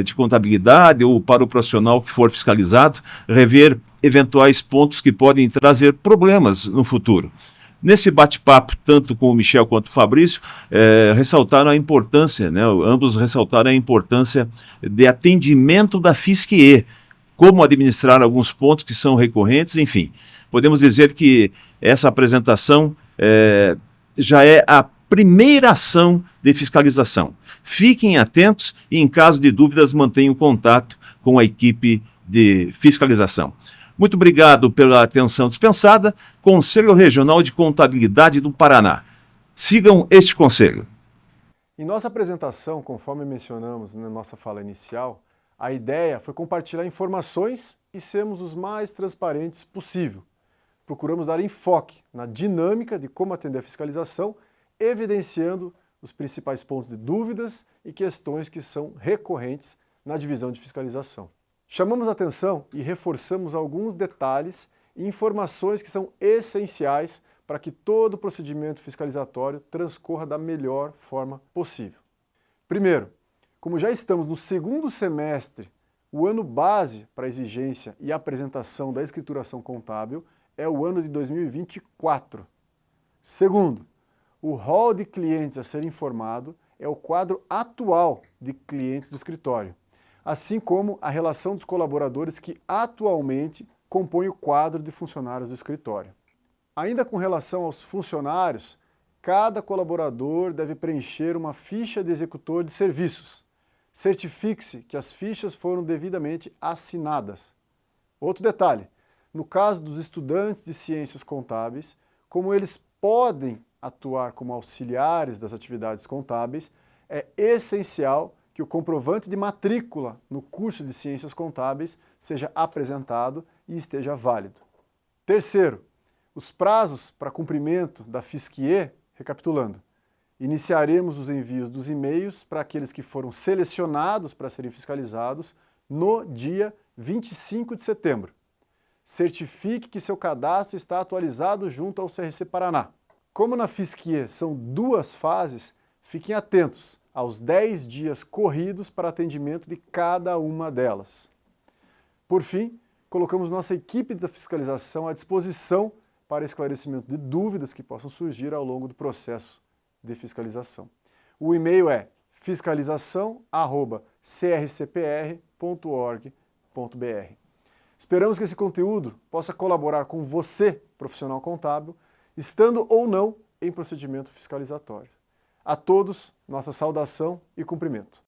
de contabilidade ou para o profissional que for fiscalizado rever eventuais pontos que podem trazer problemas no futuro. Nesse bate-papo, tanto com o Michel quanto o Fabrício, ressaltaram a importância, né, ambos ressaltaram a importância de atendimento da FISC-E, como administrar alguns pontos que são recorrentes, enfim. Podemos dizer que essa apresentação já é a primeira ação de fiscalização. Fiquem atentos e, em caso de dúvidas, mantenham contato com a equipe de fiscalização. Muito obrigado pela atenção dispensada. Conselho Regional de Contabilidade do Paraná. Sigam este conselho. Em nossa apresentação, conforme mencionamos na nossa fala inicial, a ideia foi compartilhar informações e sermos os mais transparentes possível. Procuramos dar enfoque na dinâmica de como atender a fiscalização, evidenciando os principais pontos de dúvidas e questões que são recorrentes na divisão de fiscalização. Chamamos a atenção e reforçamos alguns detalhes e informações que são essenciais para que todo o procedimento fiscalizatório transcorra da melhor forma possível. Primeiro, como já estamos no segundo semestre, o ano base para a exigência e apresentação da escrituração contábil é o ano de 2024. Segundo, o rol de clientes a ser informado é o quadro atual de clientes do escritório, assim como a relação dos colaboradores que atualmente compõem o quadro de funcionários do escritório. Ainda com relação aos funcionários, cada colaborador deve preencher uma ficha de executor de serviços. Certifique-se que as fichas foram devidamente assinadas. Outro detalhe, no caso dos estudantes de ciências contábeis, como eles podem atuar como auxiliares das atividades contábeis, é essencial que o comprovante de matrícula no curso de Ciências Contábeis seja apresentado e esteja válido. Terceiro, os prazos para cumprimento da FISC-E, recapitulando, iniciaremos os envios dos e-mails para aqueles que foram selecionados para serem fiscalizados no dia 25 de setembro. Certifique que seu cadastro está atualizado junto ao CRC Paraná. Como na FISC-E são 2 fases, fiquem atentos aos 10 dias corridos para atendimento de cada uma delas. Por fim, colocamos nossa equipe da fiscalização à disposição para esclarecimento de dúvidas que possam surgir ao longo do processo de fiscalização. O e-mail é fiscalização@crcpr.org.br. Esperamos que esse conteúdo possa colaborar com você, profissional contábil, estando ou não em procedimento fiscalizatório. A todos, nossa saudação e cumprimento.